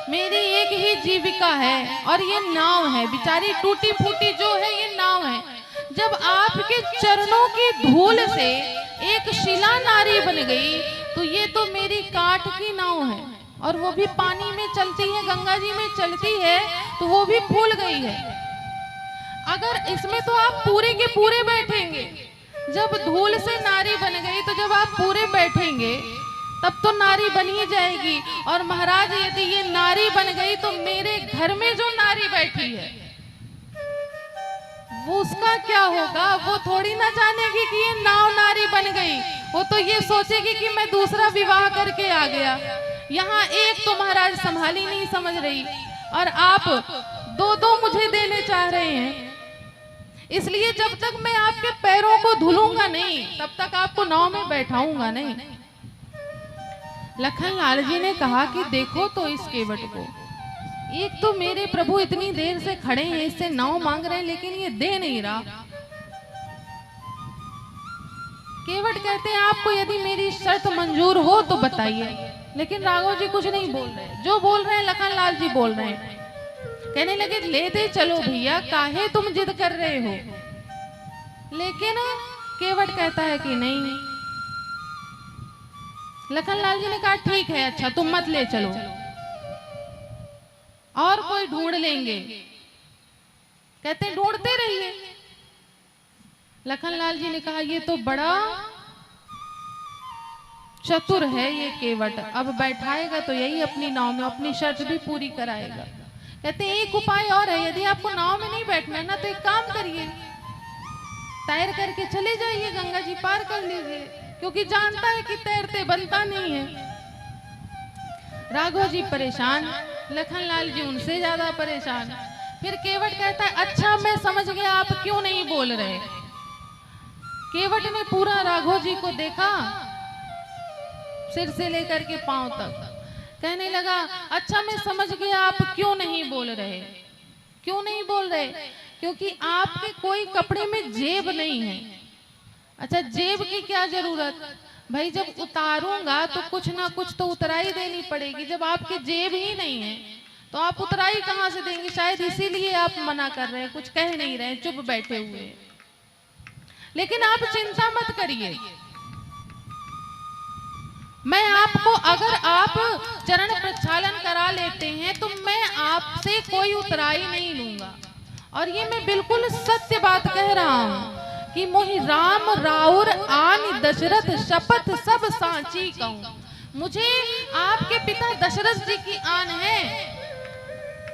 मेरी एक ही जीविका है और ये नाव है, बेचारी टूटी फूटी जो है ये नाव है। जब आपके चरणों की धूल से एक शिला नारी बन गई तो ये तो मेरी काठ की नाव है, और वो भी पानी में चलती है, गंगा जी में चलती है, तो वो भी फूल गई है। अगर इसमें तो आप पूरे के पूरे बैठेंगे। जब धूल से नारी बन गई तो जब आप पूरे बैठेंगे तब तो नारी बन ही जाएगी। और महाराज यदि ये नारी बन गई तो मेरे घर में जो नारी बैठी है वो उसका क्या होगा? वो थोड़ी ना जानेगी कि ये नाव नारी बन गई, वो तो ये सोचेगी कि मैं दूसरा विवाह करके आ गया। यहाँ एक तो महाराज संभाली नहीं समझ रही और आप दो दो मुझे देने चाह रहे हैं। इसलिए जब तक मैं आपके पैरों को धुलूंगा नहीं तब तक आपको नाव में बैठाऊंगा नहीं। लखन लाल जी ने कहा कि देखो तो इस केवट को, एक तो मेरे प्रभु इतनी देर से खड़े हैं, इससे नाव मांग रहे हैं लेकिन ये दे नहीं रहा। केवट कहते हैं आपको यदि मेरी शर्त मंजूर हो तो बताइए। लेकिन राघव जी कुछ नहीं बोल रहे, जो बोल रहे हैं लखन लाल जी बोल रहे हैं। कहने लगे लेते चलो भैया, काहे तुम जिद कर रहे हो। लेकिन केवट कहता है कि नहीं। लखन लाल जी ने कहा ठीक है, अच्छा तुम मत ले चलो, और कोई ढूंढ लेंगे। कहते ढूंढते रहिए। लखन लाल जी ने कहा ये तो बड़ा चतुर है ये केवट, अब बैठाएगा तो यही अपनी नाव में अपनी शर्त भी पूरी कराएगा। कहते एक उपाय और है, यदि आपको नाव में नहीं बैठना है ना तो एक काम करिए, तैर करके चले जाइए, गंगा जी पार कर लीजिए, क्योंकि जानता है कि तैरते बनता नहीं है। राघव जी परेशान, लखन लाल जी उनसे ज्यादा परेशान। फिर केवट कहता है अच्छा मैं समझ गया आप क्यों नहीं बोल रहे। केवट ने पूरा राघव जी को देखा, सिर से लेकर के पांव तक, कहने लगा अच्छा मैं समझ गया आप क्यों नहीं बोल रहे। क्यों नहीं बोल रहे? क्योंकि आपके कोई कपड़े में जेब नहीं है। अच्छा, जेब की क्या जरूरत भाई, जब उतारूंगा तो कुछ ना कुछ तो उतराई देनी पड़ेगी। जब आपकी जेब ही नहीं है तो आप उतराई कहाँ से देंगे? शायद इसीलिए आप मना कर रहे हैं, कुछ कह नहीं रहे, चुप बैठे हुए हैं। लेकिन आप चिंता मत करिए, मैं आपको, अगर आप चरण प्रक्षालन करा लेते हैं तो मैं आपसे कोई उतराई नहीं लूंगा। और ये मैं बिल्कुल सत्य बात कह रहा हूं कि मोहि राम राउर आन दशरथ शपथ सब सांची कहूं। मुझे आपके पिता दशरथ जी की आन है,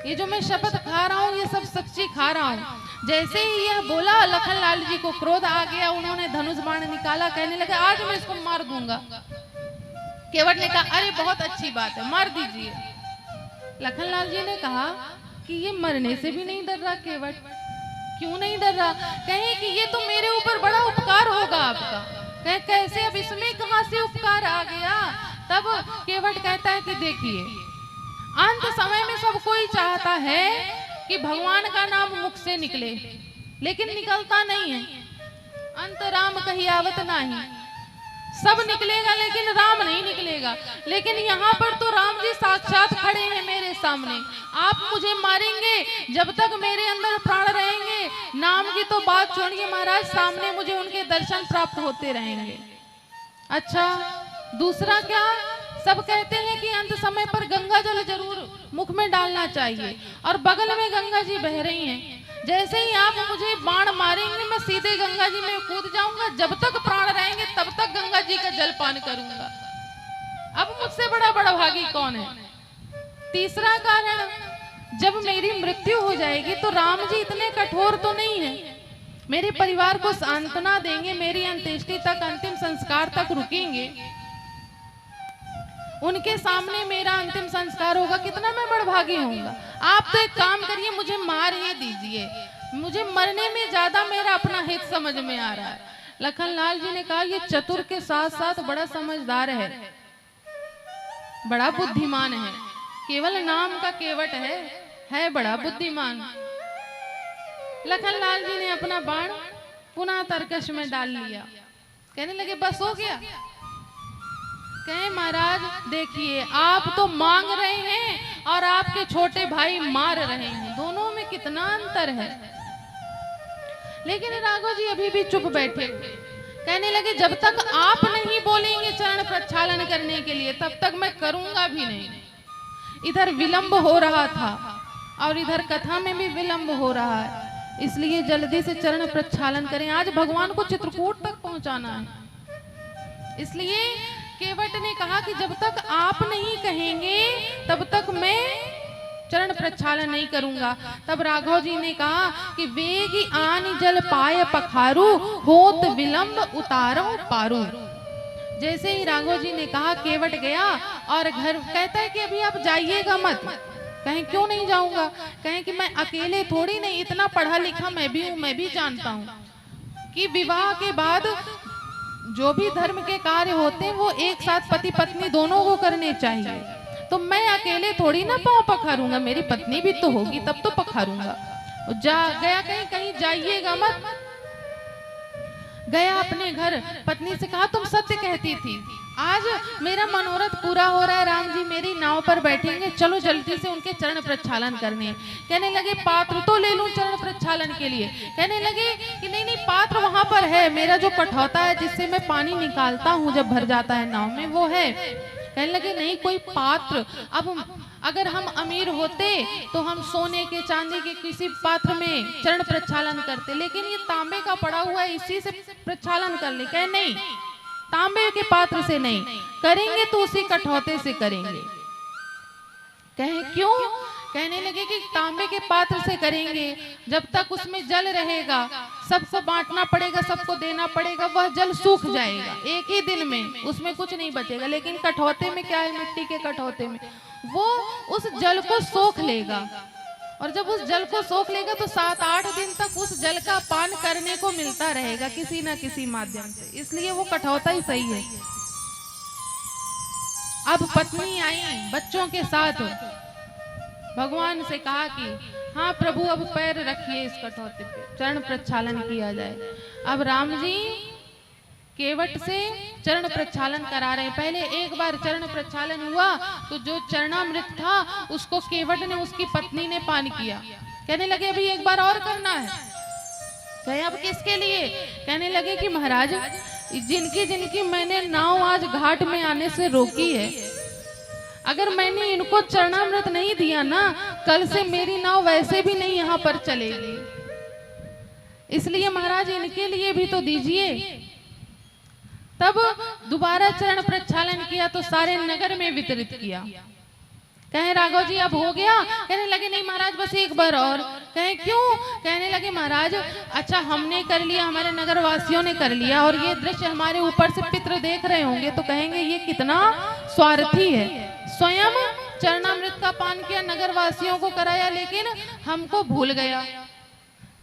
ये जो मैं शपथ खा रहा हूँ ये सब सच्ची खा रहा हूँ। जैसे ही यह बोला, लखन लाल जी को क्रोध आ गया, उन्होंने धनुष बाण निकाला, कहने लगे आज मैं इसको मार दूंगा। केवट ने कहा अरे बहुत अच्छी बात है, मार दीजिए। लखन लाल जी ने कहा कि ये मरने से भी नहीं डर रहा केवट। क्यों नहीं डर रहा? कहे कि ये तो मेरे ऊपर बड़ा उपकार होगा आपका। कहे कैसे? अब इसमें कहां से उपकार आ गया? तब केवट कहता है कि देखिए, अंत समय में सब कोई चाहता है कि भगवान का नाम मुख से निकले, लेकिन निकलता नहीं है। अंत राम कही आवत नहीं, सब निकलेगा लेकिन राम नहीं निकलेगा। लेकिन यहाँ पर तो राम जी साक्षात खड़े हैं मेरे सामने। आप मुझे मारेंगे, जब तक मेरे अंदर प्राण रहेंगे, नाम की तो बात छोड़िए महाराज, सामने मुझे उनके दर्शन प्राप्त होते रहेंगे। अच्छा, दूसरा क्या? सब कहते हैं कि अंत समय पर गंगा जल जरूर मुख में डालना चाहिए, और बगल में गंगा जी बह रही हैं। जैसे ही आप मुझे बाण मारेंगे, मैं सीधे गंगा जी में कूद जाऊंगा, जब तक प्राण रहेंगे तब तक गंगा जी का जल पान करूंगा। अब मुझसे बड़ा बड़ा भागी कौन है? तीसरा कारण, जब मेरी मृत्यु हो जाएगी तो राम जी इतने कठोर तो नहीं है, मेरे परिवार को सांत्वना देंगे, मेरी अंत्येष्टि तक, अंतिम संस्कार तक रुकेंगे, उनके सामने मेरा अंतिम संस्कार होगा, कितना मैं बड़भागी होऊंगा। आप तो एक काम करिए, मुझे मार ही दीजिए, मुझे मरने में ज्यादा मेरा अपना हित समझ में आ रहा है। लखन लाल जी ने कहा ये चतुर के साथ साथ बड़ा समझदार है, बड़ा बुद्धिमान है, केवल नाम का केवट है बड़ा बुद्धिमान। लखन लाल जी ने अपना बाण पुनः तरकश में डाल लिया, कहने लगे बस हो गया। कहे महाराज देखिए, आप तो मांग रहे हैं और आपके छोटे भाई मार रहे हैं, दोनों में कितना अंतर है। लेकिन राघव जी अभी भी चुप बैठे, कहने लगे जब तक आप नहीं बोलेंगे चरण प्रक्षालन करने के लिए तब तक मैं करूंगा भी नहीं। इधर विलंब हो रहा था और इधर कथा में भी विलंब हो रहा है, इसलिए जल्दी से चरण प्रक्षालन करें, आज भगवान को चित्रकूट तक पहुंचाना है। इसलिए केवट ने कहा कि जब तक आप नहीं कहेंगे तब तक मैं चरण प्रक्षालन नहीं करूंगा। तब राघव जी ने कहा कि वेगी आनि जल पाय पखारू, होत विलंब उतारो पारू। जैसे ही राघव जी ने कहा, केवट गया और घर, कहता है कि अभी आप जाइएगा मत। कहें क्यों नहीं जाऊंगा? कहें कि मैं अकेले थोड़ी नहीं, इतना पढ़ा लिखा मैं भी हूं, मैं भी जानता हूं कि विवाह के बाद जो भी धर्म के कार्य होते हैं वो एक साथ पति पत्नी दोनों को करने चाहिए, तो मैं अकेले थोड़ी ना पाँव पखारूंगा, मेरी पत्नी भी तो होगी तब तो पखारूंगा। गया कहीं जाइएगा मत। गया अपने घर, पत्नी से कहा तुम सत्य कहती थी, आज मेरा मनोरथ पूरा हो रहा है, राम जी मेरी नाव पर बैठेंगे, चलो जल्दी से उनके चरण प्रक्षालन करने। कहने लगे पात्र तो ले लूं चरण प्रक्षालन के लिए? कहने लगे कि नहीं पात्र वहां पर है, मेरा जो कठौता है जिससे मैं पानी निकालता हूं जब भर जाता है नाव में, वो है। कहने लगे नहीं कोई पात्र, अब अगर हम अमीर होते तो हम सोने के चांदी के किसी पात्र में चरण प्रक्षालन करते, लेकिन ये तांबे का पड़ा हुआ है, इसी से प्रक्षालन कर ले। कहे नहीं, तांबे के पात्र से नहीं करेंगे तो उसी कठौते से करेंगे। कहे क्यों? कहने लगे कि तांबे के पात्र से करेंगे, जब तक उसमें जल रहेगा सबको बांटना पड़ेगा, सबको देना पड़ेगा, वह जल सूख जाएगा एक ही दिन में, उसमें कुछ नहीं बचेगा। लेकिन कठौते में क्या है, मिट्टी के कठौते में वो उस जल को सोख लेगा, और जब उस जल को सोख लेगा तो 7-8 दिन तक उस जल का पान करने को मिलता रहेगा किसी ना किसी माध्यम से, इसलिए वो कठौता ही सही है। अब पत्नी आई बच्चों के साथ, भगवान से कहा कि हाँ प्रभु अब पैर रखिए इस कठौते पे, चरण प्रक्षालन किया जाए। अब राम जी केवट से चरण प्रक्षालन करा रहे हैं। पहले एक बार चरण प्रक्षालन हुआ तो जो चरणामृत था उसको केवट ने, उसकी पत्नी ने पान किया। कहने लगे अभी एक बार और करना है। कहे अब किसके लिए? कहने लगे कि महाराज जिनकी जिनकी मैंने नाव आज घाट में आने से रोकी है, अगर मैंने इनको चरणामृत नहीं दिया ना, कल से मेरी नाव वैसे भी नहीं यहाँ पर चलेगी, इसलिए महाराज इनके लिए भी तो दीजिए। तब दोबारा चरण प्रक्षालन किया तो सारे नगर में वितरित किया। कहे राघव जी अब हो गया? कहने लगे नहीं महाराज बस एक बार और। कहे क्यों? कहने लगे महाराज अच्छा हमने कर लिया, हमारे नगर वासियों ने कर लिया, और ये दृश्य हमारे ऊपर से पितृ देख रहे होंगे तो कहेंगे ये कितना स्वार्थी है, स्वयं चरणामृत का पान किया, नगर वासियों को कराया, लेकिन हमको भूल गया।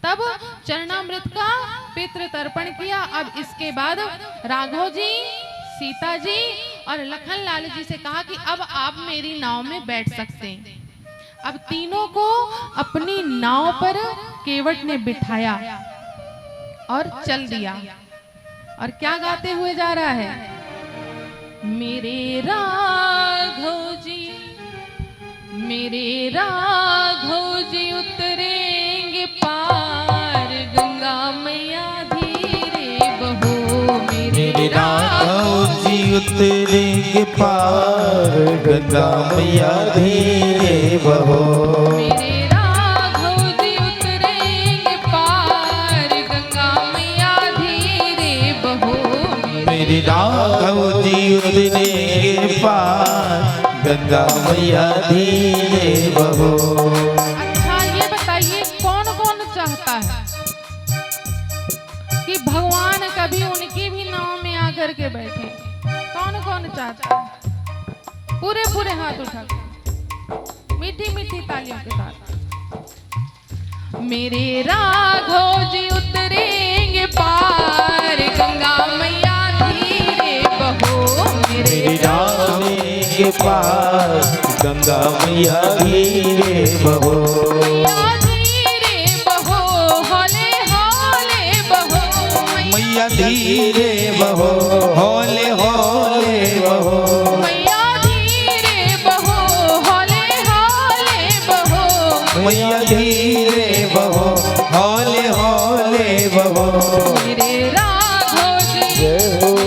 तब चरणामृत का पितृ तर्पण किया। अब इसके बाद राघव जी, सीता जी और लखन लाल जी से कहा कि अब आप मेरी नाव में बैठ सकते हैं। अब तीनों को अपनी नाव पर केवट ने बिठाया और चल दिया। और क्या गाते हुए जा रहा है? मेरे राघव जी, मेरे राघव जी उतरेंगे पार, गंगा मैया धीरे बहो। मेरे राघव जी उतरेंगे पार, गंगा मैया धीरे बहो। मेरे राघव जी उतरेंगे पार, गंगा मैया धीरे बहो। मेरे राघव जी उतरेंगे पार, गंगा मैया धीरे बहो। अच्छा ये बताइए कौन कौन चाहता है कि भगवान कभी उनकी भी नाव में आकर के बैठे? कौन कौन चाहता है? पूरे पूरे हाथ उठा के मीठी मीठी तालियों के साथ। मेरे राघव जी उतरेंगे पार, गंगा मैया धीरे बहो। मेरे राघव के पार, गंगा मैया धीरे बहो। मैया धीरे बहो, हौले हौले बहो। मैया धीरे बहो, हौले हौले बहो। मैया धीरे बहो, हौले हौले बहो। मैया धीरे बहो, हौले हौले बहो। मेरे राघव जी,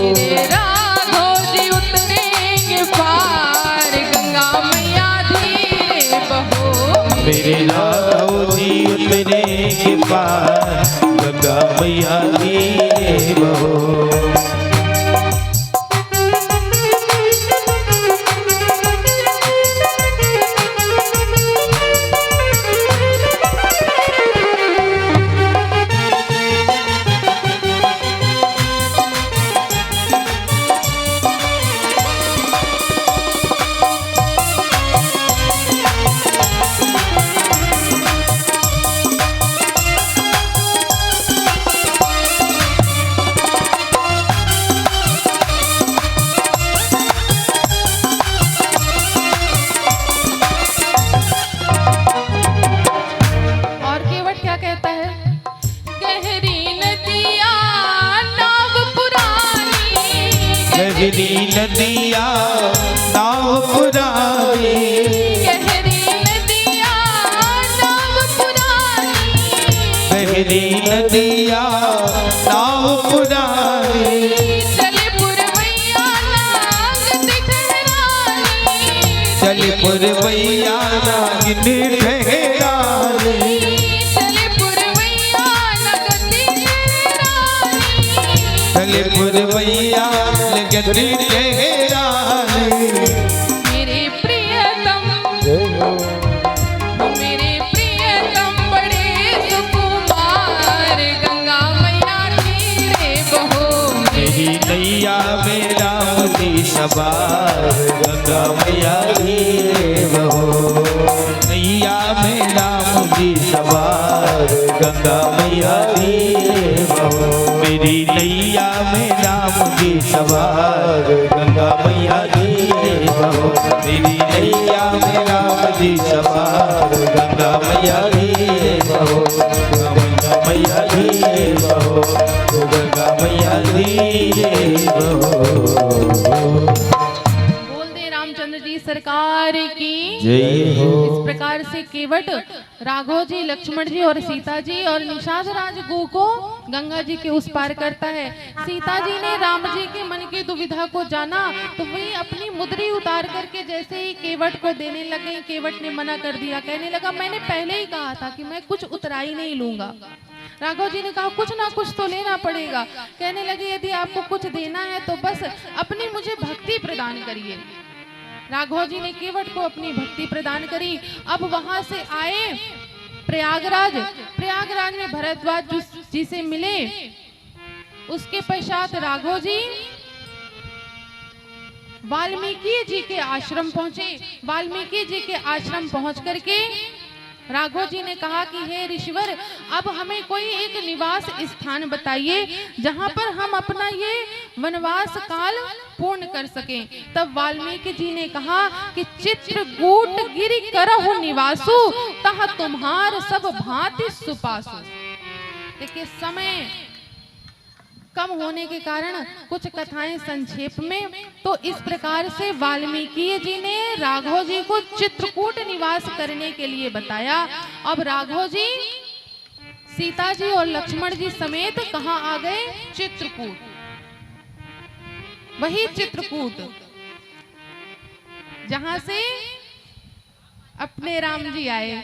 मेरे राघव जी उतरेंगे पार, गंगा मैया धीरे बहो। मेरे राघव जी उतरेंगे पार, गंगा मैया धीरे बहो। गहरी नदिया नाव पुरानी, गहरी नदिया नाव पुरानी, गहरी नदिया नाव पुरानी। चले पुरवैया नागनी ठहरानी, चले पुरवैया नागनी ठहरानी, चले पुरवैया नागनी ठहरानी, चले पुरवैया नागनी ठहरानी। मेरे प्रियतम, मेरे प्रियतम बड़े सुकुमार, गंगा मैया धीरे बहो। मेरी नैया में राम जी सवार, गंगा मैया धीरे बहो। नैया में राम जी सवार, गंगा मैया धीरे बहो। मेरी नैया में राम जी सवार, गंगा मैया धीरे बहो। मेरी नैया में राम जी सवार, गंगा मैया धीरे बहो। गंगा मैया धीरे बहो, गंगा मैया धीरे देव हो। बोल दे रामचंद्र जी सरकार की जय हो। इस प्रकार से केवट राघव जी, लक्ष्मण जी और सीता जी और निषाद राज गो को गंगा जी के उस पार करता है। सीता जी ने राम जी के मन की दुविधा को जाना तो वही अपनी मुद्री उतार करके जैसे ही केवट को देने लगे, केवट ने मना कर दिया, कहने लगा मैंने पहले ही कहा था कि मैं कुछ उतराई नहीं लूंगा। राघव जी ने कहा कुछ ना कुछ तो लेना पड़ेगा। कहने लगे यदि आपको कुछ देना है तो बस अपनी मुझे भक्ति प्रदान करिए। राघव जी ने केवट को अपनी भक्ति प्रदान करी। अब वहां से आए प्रयागराज में भरद्वाज जी से मिले। उसके पश्चात राघव जी वाल्मीकि जी के आश्रम पहुंचे। वाल्मीकि जी के आश्रम पहुंच करके राघव जी ने कहा कि हे ऋषिवर, अब हमें कोई एक निवास स्थान बताइए जहां पर हम अपना ये वनवास काल पूर्ण कर सकें। तब वाल्मीकि जी ने कहा कि चित्रकूट गिरि करहु निवासु, तह तुम्हार सब भांति सुपासु। देखिए समय कम होने के कारण कुछ कथाएं संक्षेप में, तो इस प्रकार से वाल्मीकि जी ने राघव जी को चित्रकूट निवास करने के लिए बताया। अब राघव जी सीता जी और लक्ष्मण जी समेत कहां आ गए? चित्रकूट। वही चित्रकूट जहां से अपने राम जी आए।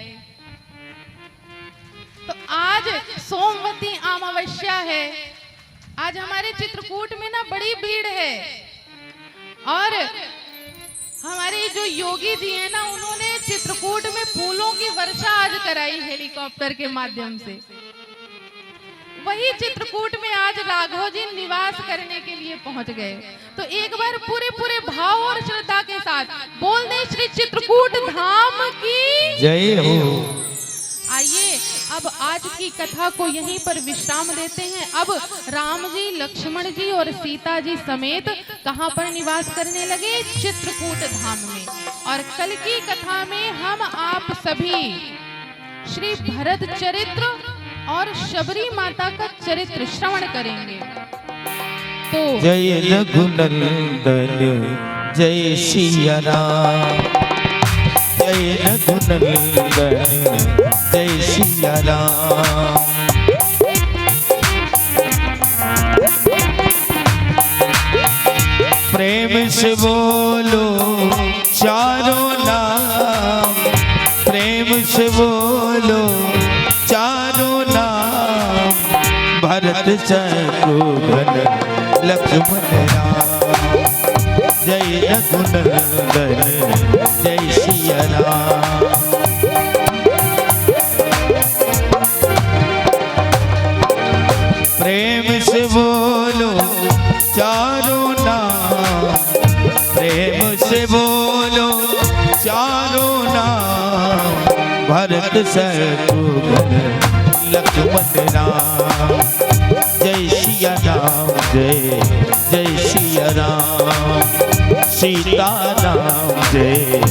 तो आज सोमवती अमावस्या है। आज हमारे चित्रकूट में ना बड़ी भीड़ है और हमारे जो योगी जी हैं ना, उन्होंने चित्रकूट में फूलों की वर्षा आज कराई हेलीकॉप्टर के माध्यम से। वही चित्रकूट में आज राघव जी निवास करने के लिए पहुंच गए। तो एक बार पूरे भाव और श्रद्धा के साथ बोल दें श्री चित्रकूट धाम की जय हो। आइए अब आज की कथा को यहीं पर विश्राम देते हैं। अब राम जी, लक्ष्मण जी और सीता जी समेत कहां पर निवास करने लगे? चित्रकूट धाम में। और कल की कथा में हम आप सभी श्री भरत चरित्र और शबरी माता का चरित्र श्रवण करेंगे। तो जय रघुनंदन जय सिया राम, जय रघुनंदन जय सिया राम। प्रेम से बोलो चारों नाम, प्रेम से बोलो चारों नाम। भरत शत्रुघ्न लक्ष्मण राम, जय रघुनंदन जय सिया राम। प्रेम से बोलो चारों नाम, प्रेम से बोलो चारों नाम। भरत शत्रुघ्न लक्ष्मण राम, जय सिया राम जय जय सिया राम। सीता राम जय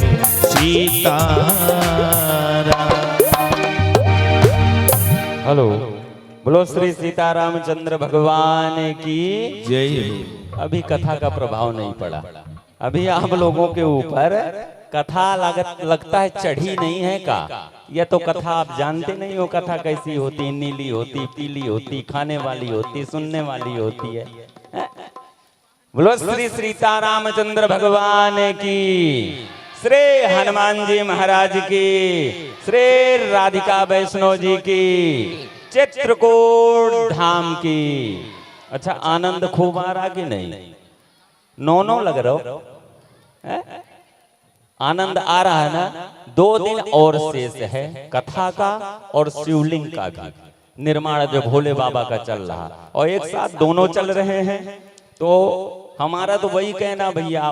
सीता राम। हेलो, बोलो श्री सीतारामचंद्र भगवान की जय। अभी कथा का प्रभाव नहीं पड़ा। अभी आप लोगों के ऊपर कथा लगता है चढ़ी नहीं है का? यह तो कथा आप जानते नहीं हो। कथा कैसी होती? नीली होती, पीली होती, खाने वाली होती, सुनने वाली होती है। बोलो श्री सीतारामचंद्र भगवान की, श्री हनुमान जी महाराज की, श्री राधिका वैष्णो जी की, चित्रकूट धाम की। अच्छा, आनंद खूब आ रहा कि नहीं? नो लग रहा हो? आनंद आ रहा है ना? 2 दिन और शेष है कथा का और शिवलिंग का भी निर्माण जो भोले बाबा का चल रहा, और एक साथ दोनों चल रहे हैं। तो हमारा तो वही कहना भैया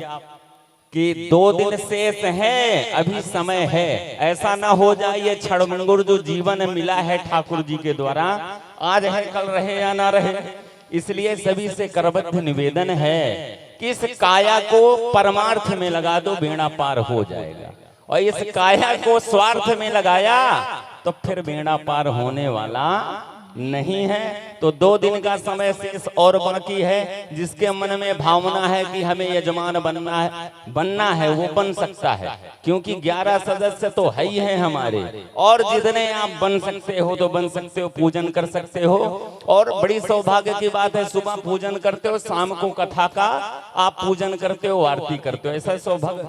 कि 2 दिन शेष है, अभी समय है। ऐसा ना हो जाए ये क्षणभंगुर जो जीवन मिला है ठाकुर जी के द्वारा, आज है कल रहे या ना रहे। इसलिए सभी से करबद्ध निवेदन है कि इस काया को परमार्थ में लगा दो, बेड़ा पार हो जाएगा। और इस काया को स्वार्थ में लगाया तो फिर बेड़ा पार होने वाला नहीं है तो 2 दिन का समय शेष और बाकी है। जिसके मन में भावना है कि हमें यजमान बनना है वो बन सकता है, क्योंकि 11 सदस्य तो है ही है हमारे, और जितने आप बन सकते हो तो बन सकते हो, पूजन कर सकते हो। और बड़ी सौभाग्य की बात है, सुबह पूजन करते हो, शाम को कथा का आप पूजन करते हो, आरती करते हो। ऐसा सौभाग्य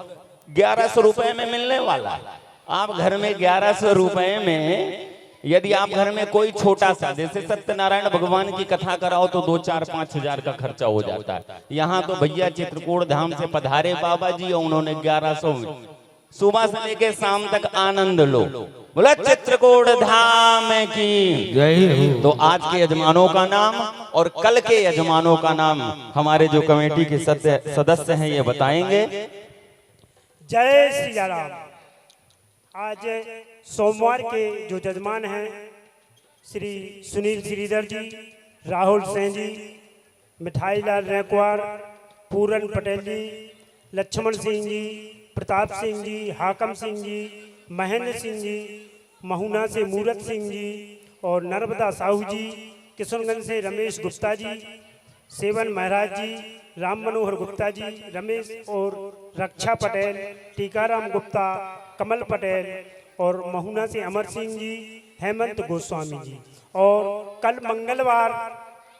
1100 रुपए में मिलने वाला है। आप घर में 1100 रुपए में यदि आप घर में कोई छोटा सा, जैसे सत्यनारायण भगवान की कथा कराओ तो 2, 4, 5 हजार का खर्चा हो जाता है। यहाँ तो भैया चित्रकूट धाम से पधारे बाबा जी और उन्होंने 1100 सुबह से लेके शाम तक आनंद लो। बोला चित्रकूट धाम की जय। तो आज के यजमानों का नाम और कल के यजमानों का नाम हमारे जो कमेटी के सदस्य हैं ये बताएंगे। जय श्री राम। आज सोमवार के जो जजमान हैं श्री सुनील श्रीधर जी, राहुल सिंह जी, मिठाई लाल रैकवार, पूरन पटेल जी, लक्ष्मण सिंह जी, प्रताप सिंह जी, हाकम सिंह जी, महेंद्र सिंह जी, महुना से मूरत सिंह जी और नर्मदा साहू जी, किशनगंज से रमेश गुप्ता जी, सेवन महाराज जी, राम मनोहर गुप्ता जी, रमेश और रक्षा पटेल, टीकाराम गुप्ता, कमल पटेल और महुना से अमर सिंह जी, हेमंत गोस्वामी जी। और कल मंगलवार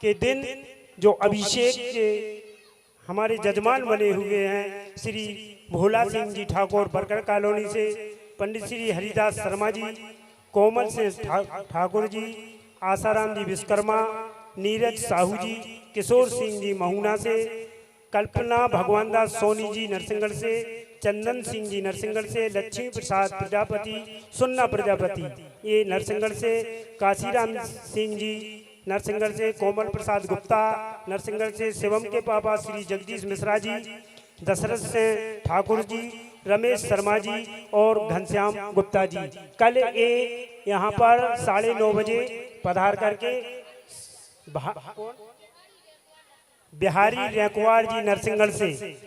के दिन जो अभिषेक के हमारे जजमान बने हुए हैं श्री भोला सिंह जी ठाकुर, बरगढ़ कॉलोनी से, पंडित श्री हरिदास शर्मा जी, कोमल से ठाकुर जी, आसाराम जी विश्वकर्मा, नीरज साहू जी, किशोर सिंह जी महुना से, कल्पना भगवान दास सोनी जी नरसिंहगढ़ से, चंदन सिंह जी नरसिंहगढ़ से, लक्ष्मी प्रसाद प्रजापति, सुन्ना प्रजापति ये नरसिंहगढ़ से, काशीराम सिंह जी नरसिंहगढ़ से, कोमल प्रसाद गुप्ता नरसिंहगढ़ से, शिवम के पापा श्री जगदीश मिश्रा जी, दशरथ से ठाकुर जी, रमेश शर्मा जी और घनश्याम गुप्ता जी कल यहाँ पर 9:30 बजे पधार करके बिहारी रैकवार जी नरसिंहगढ़ से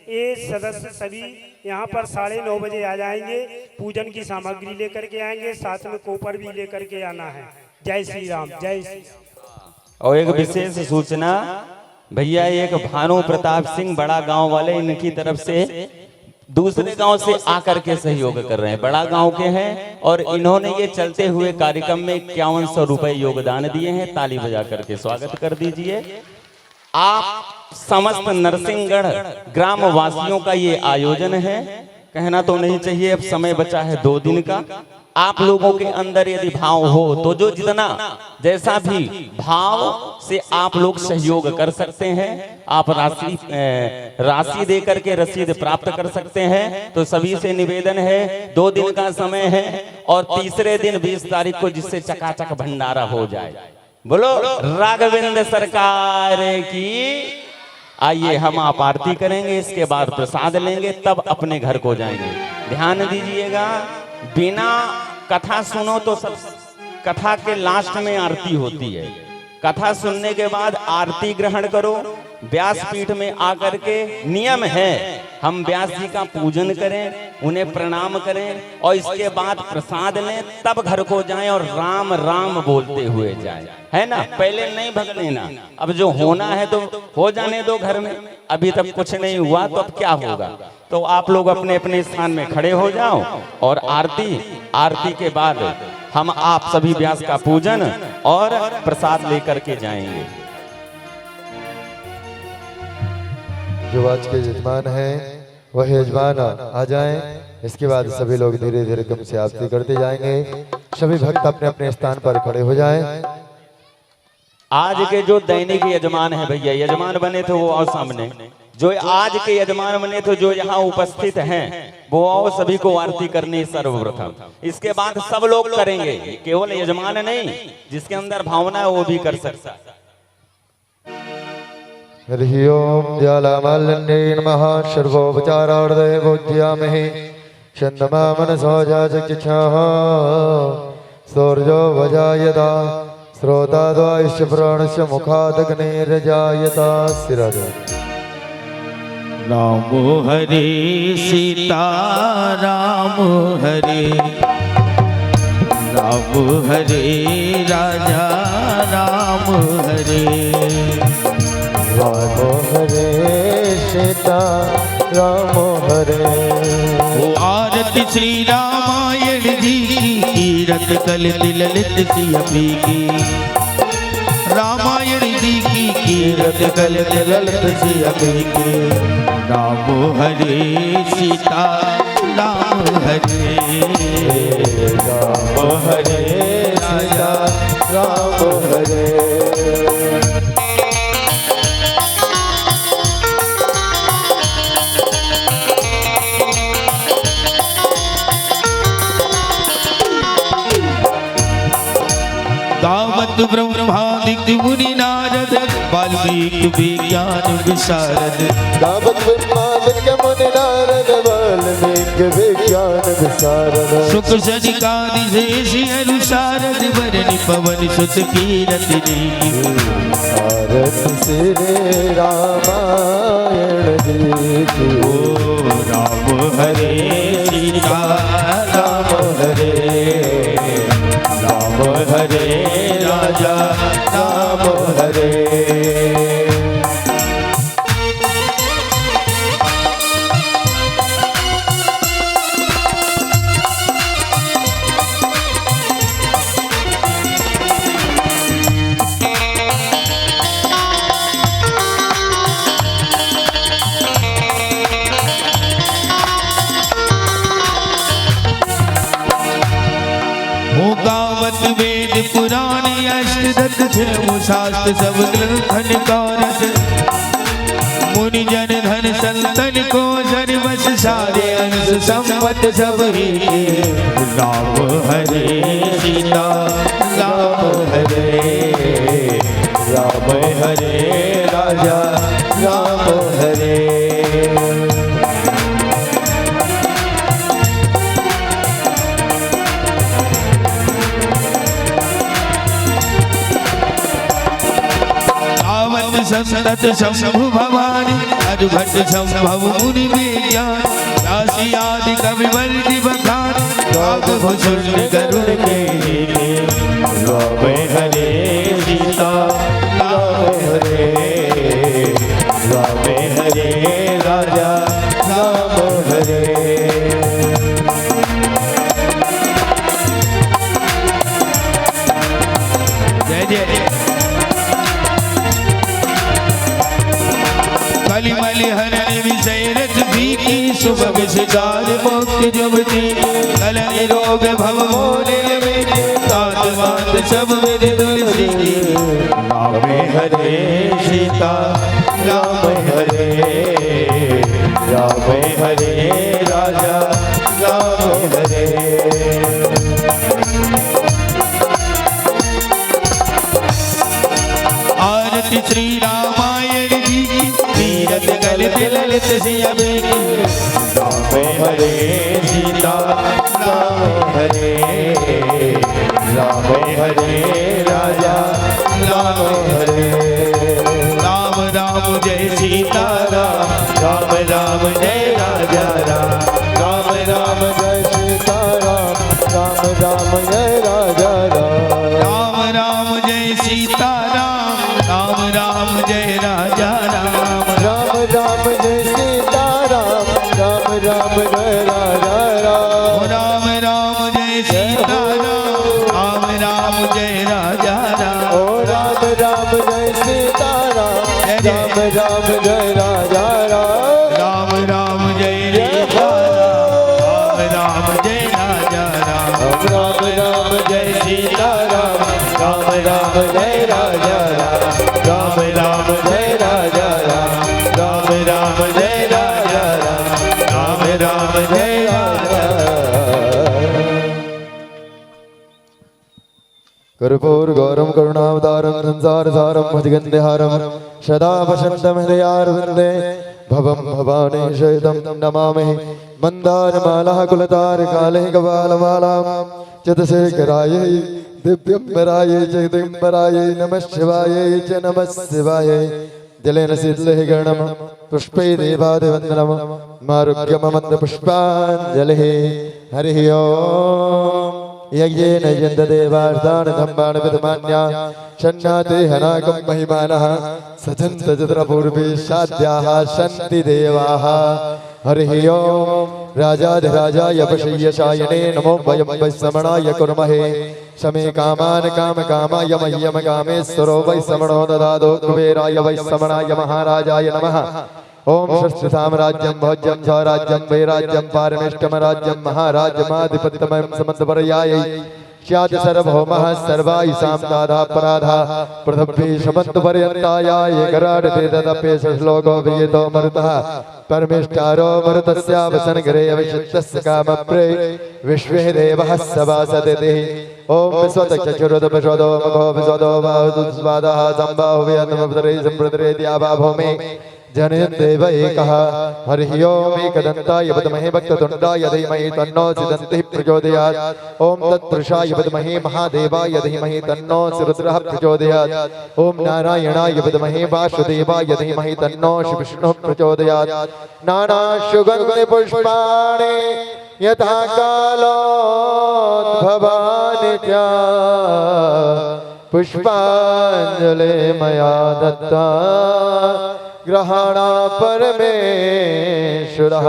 ये सदस्य सभी यहाँ पर 9:30 बजे आ जाएंगे। पूजन की सामग्री लेकर के आएंगे, साथ में कोपर भी लेकर के आना है। जय श्री राम, जय श्री राम। और एक विशेष सूचना भैया, एक भानु प्रताप सिंह बड़ा गांव वाले, इनकी तरफ से दूसरे गांव से आकर के सहयोग कर रहे हैं, बड़ा गांव के हैं और इन्होंने ये चलते हुए कार्यक्रम में 5100 रुपए योगदान दिए हैं। ताली बजा करके स्वागत कर दीजिए। आप समस्त नरसिंहगढ़ ग्राम वासियों का ये आयोजन है, कहना तो नहीं चाहिए, अब समय बचा है 2 दिन का। आप लोगों के अंदर यदि भाव हो तो जो जितना जैसा भी भाव से आप लोग सहयोग कर सकते हैं, आप राशि दे करके रसीद प्राप्त कर सकते हैं। तो सभी से निवेदन है, 2 दिन का समय है और तीसरे दिन 20 तारीख को जिससे चकाचक भंडारा हो जाए। बोलो राघवेंद्र सरकार की। आइए हम आप आरती करेंगे, इसके बाद प्रसाद लेंगे, तब अपने घर को जाएंगे। ध्यान दीजिएगा, बिना कथा सुनो तो सब कथा के लास्ट में आरती होती है। कथा सुनने के बाद आरती ग्रहण करो। व्यासपीठ में आकर के नियम है हम व्यास जी का पूजन करें, उन्हें प्रणाम करें और इसके बाद प्रसाद लें, तब घर को जाएं और राम राम बोलते हुए जाएं, है ना। पहले नहीं भग लेना। अब जो होना है तो हो जाने दो घर में, अभी तक कुछ नहीं हुआ तो अब क्या होगा। तो आप लोग अपने अपने स्थान में खड़े हो जाओ और आरती के बाद हम आप सभी व्यास का पूजन और प्रसाद लेकर के जाएंगे। जो आज के यजमान हैं वह यजमान आ जाएं। इसके बाद सभी लोग धीरे धीरे क्रम से आरती करते जाएंगे। सभी भक्त अपने अपने स्थान पर खड़े हो जाएं। आज के जो दैनिक यजमान है भैया, यजमान बने थे वो आओ सामने। जो आज के यजमान बने थे जो यहाँ उपस्थित हैं वो आओ, सभी को आरती करनी सर्वप्रथम। इसके बाद सब लोग करेंगे, केवल यजमान नहीं, जिसके अंदर भावना है वो भी कर सकता है। हरि ओम ज्वालामालिन्ये नमः। सर्वोपचारार्थे पूज्यामहे चन्द्रमा मनसो जाचक्षुः सौर्यो वजायता श्रोताद्वायुश्च प्राणस्य मुखादग्निर्जायता। सिराधे राम हरे सीता राम हरे राम हरे राजा राम हरे। राम हरे सीता राम हरे। ओ आरती श्री रामायण जी की कीरत कलित ललित सियपी की। रामायण जी की कीरत कलित ललित सियपी की। राम हरे सीता राम हरे। राम हरे सीता राम हरे। गावत ब्रह्मादिक मुनि नारद वाल्मीकि विज्ञान विशारद। गावत ब्रह्मादिक मुनि नारद वाल्मीकि विज्ञान विशारद। सुख सदिकादि शेष अनुसारद वरनि पवन सुत कीरत री। आरती श्री रामायण जी की। ओ राम हरे सीता राम हरे। राम हरे राजा राम हरे। गावत वेद पुराण अष्टदश धर्म शास्त्र सब ग्रंथन कारत। मुनि जन धन संतन को सर्वस सारे अंश संपत सब ही। राम हरे सीता राम हरे। राम हरे राजा राम हरे। संतत शंभु भवानी अद्भुत संभव मुनि विज्ञान। राशि आदि कवि वल्लि बखान राग भूषण गरुड़ के। राम हरे सीता राम हरे। राम हरे राजा राम हरे। जय जय। कलिमलि हरण विषय रथ भी की। सुभग शिकार मुक्ति जुबती। कलंग रोग भव मोले में। तात वात सब विद तुलसी की। राम हरे सीता राम हरे। राम हरे राजा राम हरे। आरती श्री रामायण जी की कीरत कलित ललित सियपी की। राम हरे सीता राम हरे। राम हरे राजा राम हरे। राम राम जय सीता राम। राम राम जय राजा राम। राम राम जय सीता राम। राम राम जय राजा राम। राम राम जय सीता राम। राम राम जय राजा राम। राम राम जय सीता राम। राम राम जय राजा राम। राम राम जय सीता राम। राम राम जय राजा राम। ओ राम राम जय सीता राम। राम राम जय राजा राम। राम राम जय राजा राम। राम जय राजा राम। राम राम जय सीता राम। राम राम जय राजा राम। राम राम जय राजा राम। राम राम जय राजा राम। राम राम जय राजा। कर्पूर गौरम करुणावतारम संसार सारम भजगन्धहारम सदा वसंतम हृदयारविंदे भवम भवानी शयतम नमामि। मंदारमाला कुलतार काले कपालमालां चितशेखराय दिव्यंबराय जगदम्बराय नमः शिवाय च नमः शिवाय। जलेन शीतले गणम पुष्पै देवादिवन्दनम मारुक्यममन्द पुष्पाञ्जलिः। हरिः ओम्। यज्ञेन यजन्तदेवार्तान् धम्मान् विदमान्या शन्नाते हनाकं महिमानः सचन्त चतुरपूर्वे साध्याः सन्ति देवाः हरिः ओम् राजाधिराजाय पशय्यशायने नमो वयं वै समणाय कुर्महे शमे कामान् कामकामाय मह्यम कामेश्वरो वै समणो ददातु कुबेराय वै समणाय महाराजाय नमः ओम षष्ठ साम्राज्यं भोज्यं स्वराज्यं वैराज्यं पारमेष्टमराज्यं महाराज्यमाधिपत्यमयं समन्तपर्यायै स्यात् सार्वभौमः सर्वायिषां दादापराधा पृथिवी समन्तपर्यन्ताया एकराडते तदपि श्लोको विहितो मरुतः परमेष्टारो मरुतस्यावसनगरे अविशुद्धस्य कामप्रे विश्वे देवः सभासते ओम विश्वतक्षुरुदपशोदो मखो विश्वदो बाहुस्वादः सम्बाहुव्यन्नमपदरे सम्प्रदरे द्यावाभूमे जनयन् देव एकः हरिः ओम् एकदन्ताय विद्महे वक्रतुण्डाय धीमहि तन्नो सिदन्तिः प्रचोदयात् ओम तत्पुरुषाय विद्महे महादेवाय धीमहि तन्नो रुद्रः प्रचोदयात् ओम नारायणाय विद्महे वासुदेवाय धीमहि तन्नो विष्णुः प्रचोदयात् नानासुगन्धिपुष्पाणि यथा कालोद्भवानि च पुष्पाञ्जलि मया दत्ता ग्रहणा परमेश्वरः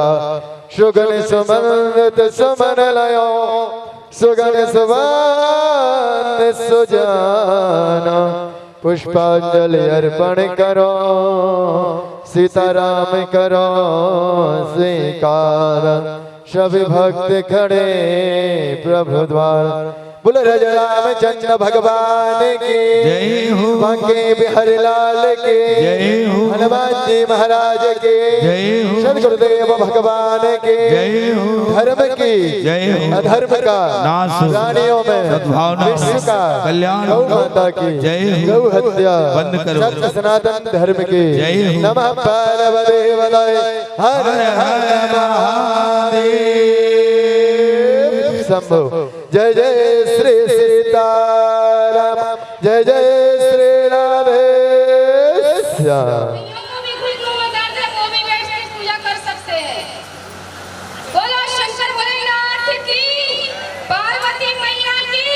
सुगन सुमन्वित सुमनलयो सुगन सुवन्त सुजान पुष्पांजलि अर्पण करो सीताराम करो स्वीकार सभी भक्त खड़े प्रभु द्वार बोल राजा रामचंद्र भगवान की जय हो। बांके बिहारी लाल की जय हो। हनुमान जी महाराज के जय हो। सदगुरुदेव भगवान के जय हो। धर्म की जय हो। अधर्म का नाश हो। प्राणियों में सद्भावना हो। विश्व का कल्याण गौ हो। माता की जय हो। गौ हत्या बंद करो। सत्य सनातन धर्म की जय हो। नमः पार्वती वदय हर हर महादेव शंभो जय जय श्री सीताराम जय जय श्री राधे श्याम पूजा कर सकते हैं। बोलो शंकर भोलेनाथ की, पार्वती मैया की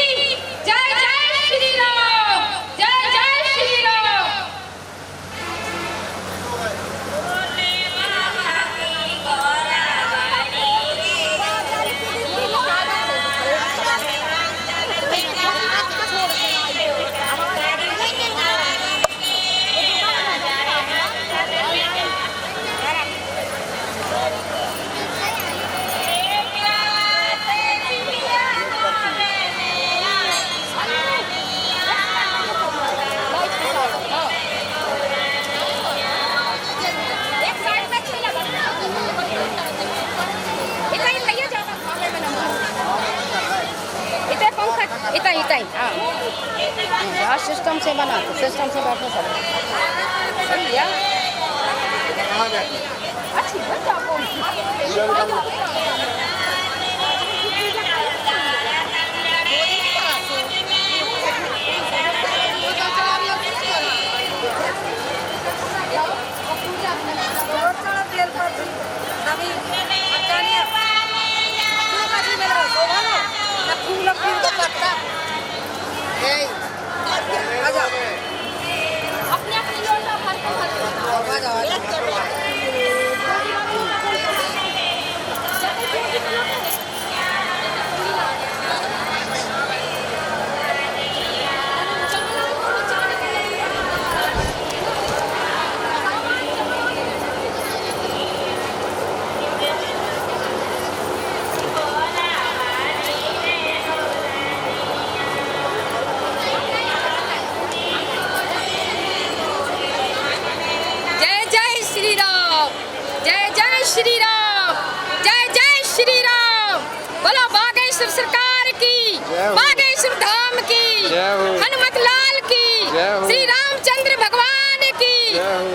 जय जय श्री राम, जय जय श्री राम। सिस्टम से बना सिस्टम से बैठना पड़ेगा। सही है। अच्छी बात आपको अपने अपनी लोटा भर को श्री राम, जय जय श्री राम। बोलो बागेश्वर सरकार की, बागेश्वर धाम की, हनुमत लाल की, श्री रामचंद्र भगवान की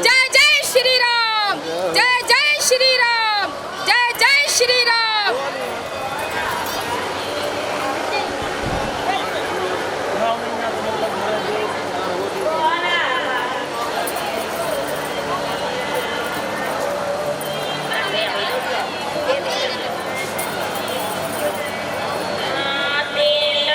जय जय श्री राम, जय जय श्री राम, जय जय श्री राम। तेल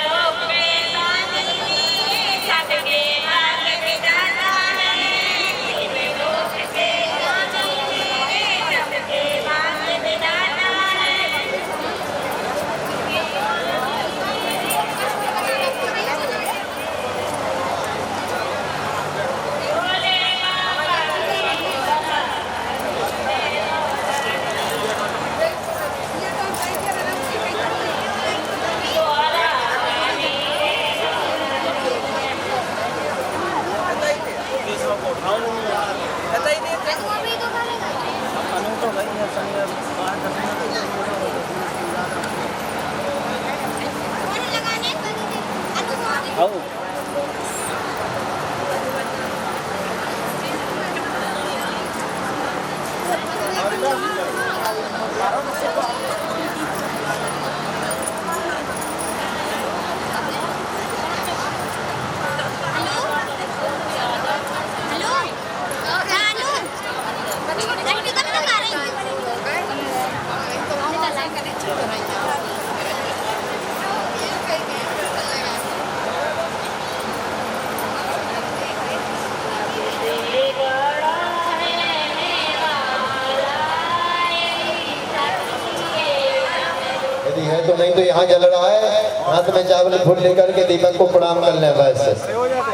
यदि है तो, नहीं तो यहाँ जल रहा है। हाथ में चावल फूल लेकर के दीपक को प्रणाम कर लें बस।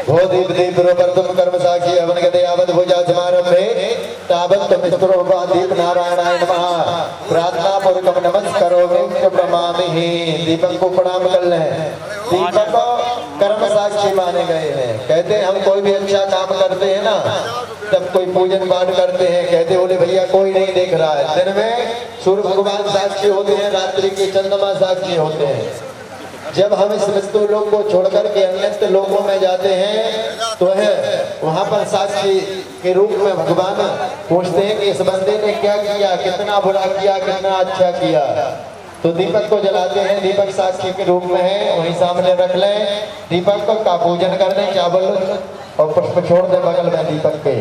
भो दीप दीप रोपर तुम कर्म साक्षी हवन गते आवत भुजा समारंभे तावत तुम मित्रो वा दीप नारायणाय नमः प्रार्थना पूर्वक नमस्कारो में प्रमामिहि। दीपक को प्रणाम कर लें। दीपक को कर्म साक्षी माने गए हैं। कहते हैं हम कोई भी अच्छा काम करते हैं ना, तब कोई पूजन पाठ करते हैं, कहते बोले भैया कोई नहीं देख रहा है। दिन में सूर्य भगवान साक्षी होते हैं, रात्रि के चंद्रमा साक्षी होते हैं। जब हम इस मृत्यु लोक को छोड़कर के अन्य लोकों में जाते हैं तो है वहां पर साक्षी के रूप में भगवान पूछते हैं कि इस बंदे ने क्या किया, कितना बुरा किया, कितना अच्छा किया। तो दीपक को जलाते हैं। दीपक साक्षी के रूप में है, वहीं सामने रख लें। दीपक का पूजन कर दें, चावल और पुष्प छोड़ दें बगल में दीपक के।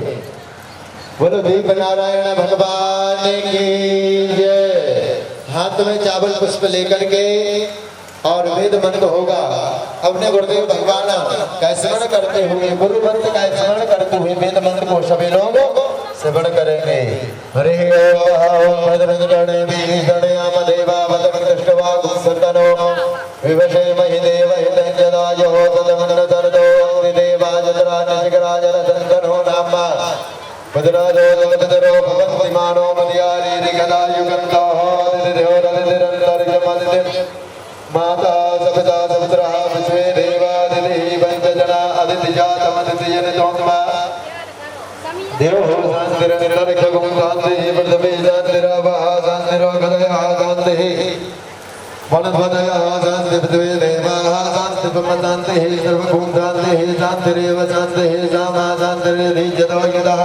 बोलो दीप नारायण भगवान की जय। हाथ में चावल पुष्प लेकर के और वेद मंत्र होगा। अपने गुरुदेव भगवान का स्मरण करते हुए, गुरु मंत्र का स्मरण करते हुए वेद मंत्र को सभी लोग श्रवण करेंगे। हरे ओम भद्रगणे वीरणयाम देवा वदन दृष्टवा गुसतनो विवशे महिदेव हितंजदाय हो तदमन तरदो विदेवा जतराज शिखराज रतनो नाम भद्राजो जगतरो भवन्तिमानो मदयारी रिगदा युगंतो दिदेव निरंतर माता सविता सवित्रा विश्वे देवा दिदि पंचजना अदिति जातम अदिति जनितोन्मा देव हो शांतिर निरलक्ष गुण शांति प्रथमे शांतिरा वहा शांतिरो गदया शांति वनध्वदया शांति पृथ्वी देवा शांति ब्रह्म सर्वभूत शांति शांतिरेव शांति सामा शांतिरेधि जतो यदः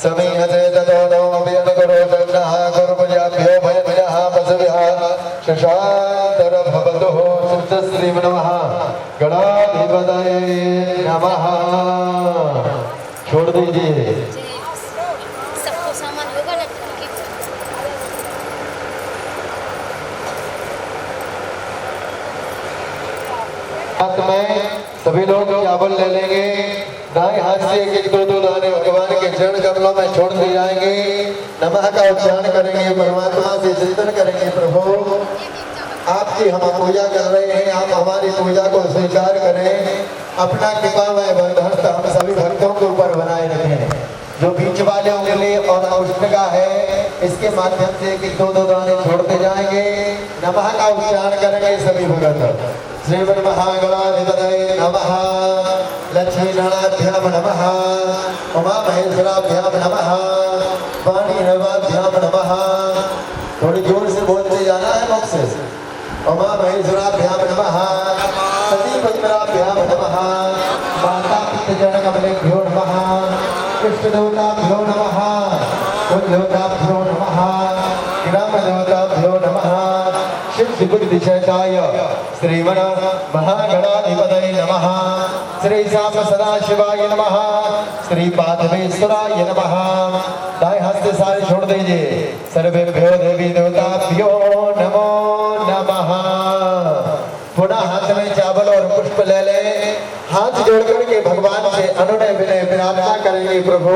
समीहते ततो नो अभियनकरो शब्दः गुरुपजाभ्यो भयभयः पशुभ्यः शशांतर भवतु श्री नमः गणाधिपतये नमः। छोड़ दीजिए। सबको सामान होगा ना। हाथ में सभी लोग चावल ले लेंगे। दाएं हाथ से एक दो दाने भगवान के चरण कमलों में छोड़ दिए जाएंगे। नमः का उच्चारण करेंगे, परमात्मा से चिंतन करेंगे। प्रभु आपकी हम पूजा कर रहे हैं, आप हमारी पूजा को स्वीकार करें। अपना कृपामय बंधहस्त हम सभी भक्तों के ऊपर बनाए रखें। जो बीच वाले उंगली और औष्णिका है, इसके माध्यम से कि दो दाने छोड़ते जाएंगे। नमः का उच्चारण करेंगे सभी भगत। श्रीमन महागणाधिपतये नमः, लक्ष्मी नारायणाभ्याम नमः, उमा महेश्वराभ्याम नमः, वाणी नवाभ्याम नमः। थोड़ी जोर से बोलते जाना है मुख से। उमा महेश्वराभ्याम नमः, सती पद्मनाभ्याम नमः, माता पितृजन कमलेभ्यो नमः, कृष्ण देवताभ्यो नमः, कुल देवताभ्यो नमः, ग्राम देवताभ्यो नमः, शिव बुद्धिशताय श्रीमन महागणाधिपतये नमः, श्री श्याम सदाशिवाय नमः, श्री पार्थवेश्वराय नमः। दाएं हाथ से सारे छोड़ दीजिए। सर्वेभ्यो देवी देवताभ्यो नमो नमः। पुनः हाथ में चावल और पुष्प ले ले। हाथ जोड़ करके भगवान से अनुनय विनय प्रार्थना करेंगे। प्रभु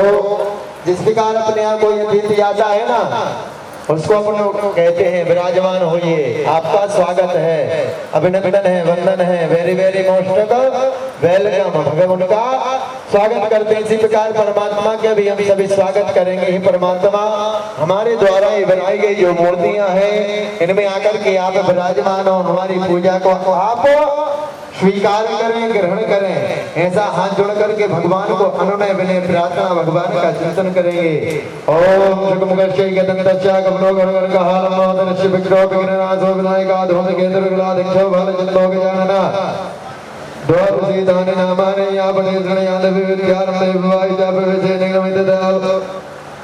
जिस प्रकार अपने यहाँ कोई अतिथि आता है ना, उसको अपन कहते हैं विराजमान होइए, आपका स्वागत है, अभिनंदन है, वंदन है, वेरी वेरी मोस्ट वेलकम। भगवान का स्वागत करते हैं। इसी प्रकार परमात्मा के भी हम सभी स्वागत करेंगे। ही परमात्मा हमारे द्वारा ये बनाई गई जो मूर्तियां हैं, इनमें आकर के आप विराजमान हो, हमारी पूजा को आप स्वीकार करें, ग्रहण करें। ऐसा हाथ जोड़ करके भगवान को अनुनय विनय प्रार्थना भगवान का चिंतन करेंगे। ओम शुकमुखश्चै गदन्तश्च कमलो गणगणगहालमोदनश्च विग्रहो विघ्ननाशो विनायका धूमकेतुर्गलाधिक्षो भालचन्द्रो गजाननः द्वार सीतान नामानि या बने ऋणयान विद्यारं देवाय जापे से निगमित दाव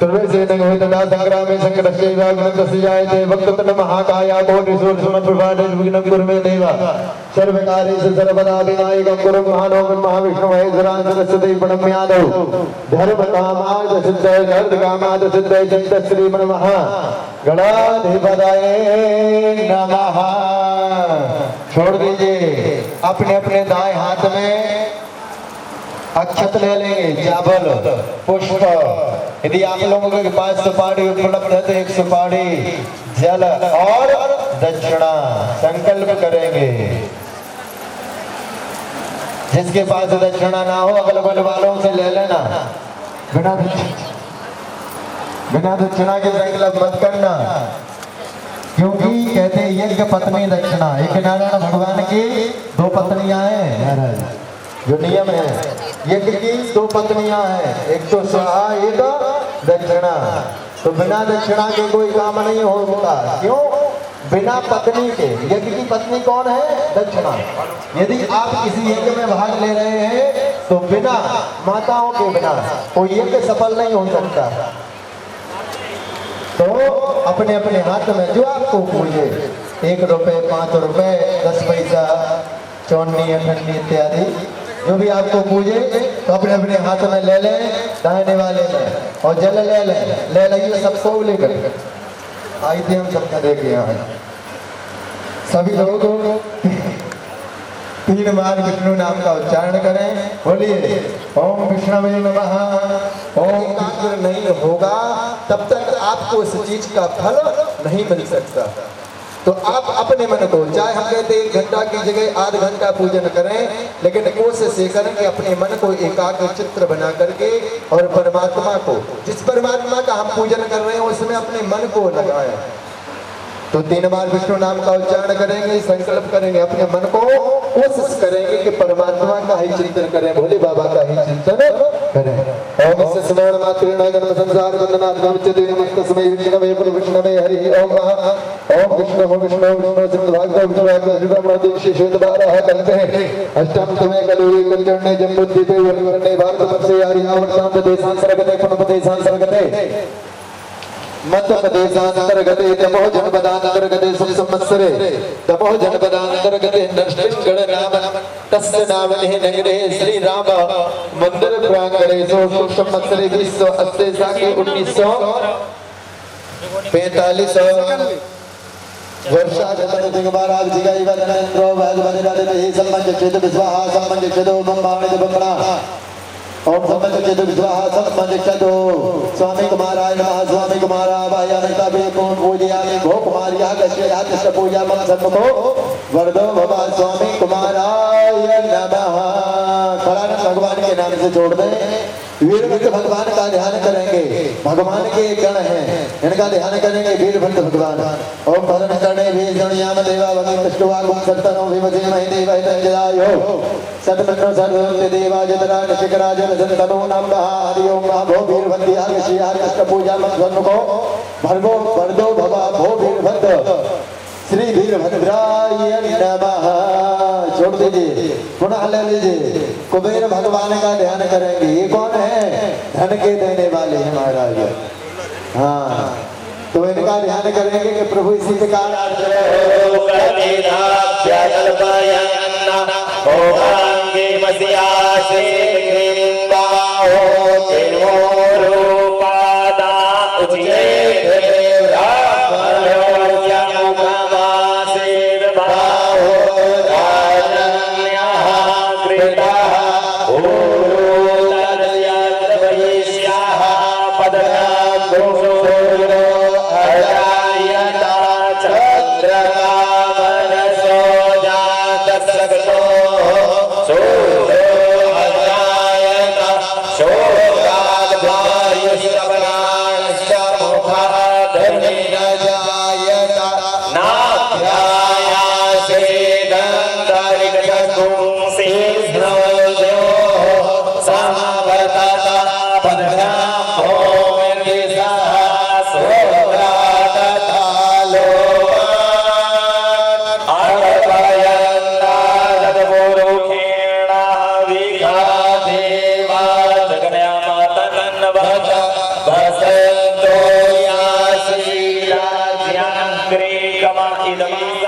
सर्वे से निगमित दा संग्रामे संकटस्य वाग्नतस्य जायते वक्ततन महाकाया कोटि सूर्य समप्रभाते विघ्नं कुरु मे देवा सर्वकार्येषु सर्वदा विनायकं कुरु महानो महाविष्णु महेश्वरान् सरस्वती प्रणम्यादौ धर्म कामाद सिद्धे अर्थ कामाद सिद्धे जन्त श्रीमन् महा गणाधिपतये नमः। छोड़ दीजिए अपने अपने दाएं हाथ में अक्षत ले लेंगे, चावल पुष्प। यदि आप लोगों के पास सुपारी उपलब्ध है तो एक सुपारी जल और दक्षिणा संकल्प करेंगे। जिसके पास दक्षिणा ना हो अगल बगल वालों से ले लेना। बिना दक्षिणा के संकल्प मत करना, क्योंकि कहते हैं यज्ञ पत्नी दक्षिणा। एक नारायण भगवान की 2 पत्नियां हैं महाराज, जो नियम है यज्ञ की 2 पत्नियां हैं, एक तो स्वाहा एक दक्षिणा। तो बिना दक्षिणा के कोई काम नहीं होता। क्यों? बिना पत्नी के। यज्ञ की पत्नी कौन है? दक्षिणा। यदि आप किसी यज्ञ में भाग ले रहे हैं तो बिना माताओं के बिना कोई यज्ञ सफल नहीं हो सकता। तो अपने अपने हाथ में जो आपको पूजे, 1 रुपए 5 रुपए 10 पैसा चौन्नी अठन्नी इत्यादि जो भी आपको पूजे तो अपने अपने हाथ में ले लें, दाहिने वाले में, और जल ले लें। ले लेंगे सबको लेकर आई थी हम सबका देख यहाँ सभी लोग 3 बार विष्णु नाम का उच्चारण करें। बोलिए ओम विष्णवे नमः। ओम एकाग्र नहीं होगा तब तक आपको उस चीज का फल नहीं मिल सकता। तो आप अपने मन को, चाहे हम कहते 1 घंटा की जगह आध घंटा पूजन करें, लेकिन कोशिश ये करें कि अपने मन को एकाग्र चित्र बना करके और परमात्मा को, जिस परमात्मा का हम पूजन कर रहे हैं उसमें अपने मन को लगाएं। तो 3 बार विष्णु नाम का उच्चारण करेंगे, संकल्प करेंगे, अपने मन को कोशिश करेंगे कि परमात्मा का ही चिंतन करें, भोले बाबा का ही चिंतन करें। ओम से स्मरण मात्रेण जन्म संसार बंधनात् नमस्ते नमस्तस्मै विष्णवे विष्णवे हरि ओम। ओम विष्णु विष्णु विष्णु सिंहभागवत विष्णु श्वेतबारः कल्पे अष्टम तमे कलुरे कल्चरणे जम्बुद्दीपे वर्णने भारतवर्षे आर्यावर्तान्त देशान्तर्गते पुनःप्रदेशान्तर्गते मध्य प्रदेशान्तर्गते तमो जनपदान्तर्गते संवत्सरे तमो जनपदान्तर्गते नरसिंहगढ़ नाम तस्य नामने नगरे श्री राम मंदिर प्रांगणे संवत्सरे 2080 साके 1945 वर्षा जतन दिगंबराग जिगाई वदनेन्द्रो भगवति राधे ही सम्मंज चेत विश्वाहा सम्मंज चेतो ब्रह्मांड ब्रह्मणा ओम सम्मंज चेतो विश्वाहा सम्मंज चेतो स्वामी कुमाराय नमः। स्वामी कुमाराय नमः। कौन पूजयामि भो कुमारिया कश्यया कृष्ण पूजा मम सन्मुखो वरदो भवा स्वामी कुमाराय नमः। खड़ा भगवान के नाम से जोड़ दें। वीरभद्र भगवान का ध्यान करेंगे। भगवान के गण हैं, इनका ध्यान करेंगे। वीरभद्र भगवान ओम भद्रं कर्णे भीषण्याम देवा भगवन् कृष्णवागुं सत्तनो विमधीमहि देवाय तंजदायो सतमन्नो सर्वते देवा जतरा नशिकराज नन्दनो नमः। हरि ओम भो वीरभद्रिया विषया कृष्ण पूजा मत को भर्गो वर्दो भवा भो वीरभद्र श्री वीरभद्राय नमः। छोड़ दीजिए, पुनः ले लीजिए। कुबेर भगवान का ध्यान करेंगे। ये कौन है? धन के देने वाले हैं महाराज। हाँ, तो इनका ध्यान करेंगे कि प्रभु इसी प्रकार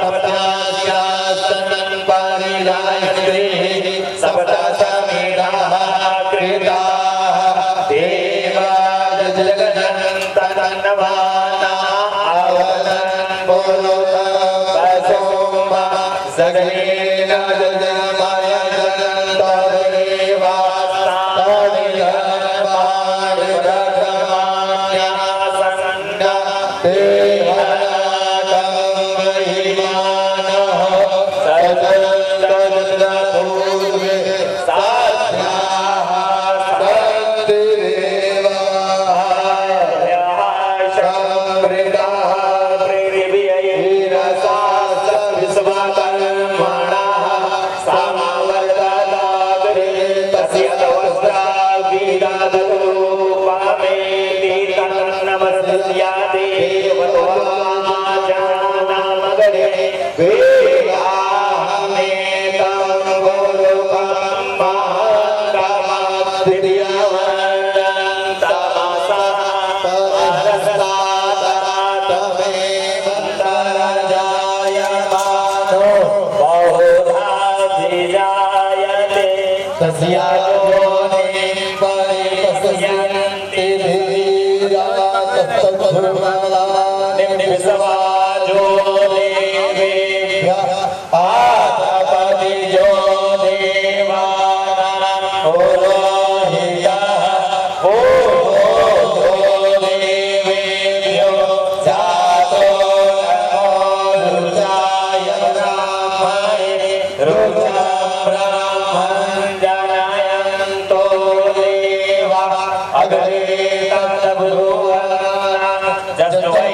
सप्तास्यास्तनं परिलायते सप्ता समेधाः कृताः देवाय जगदन्तनवाना आवनं बोलोतवसोम सगलेन जगमय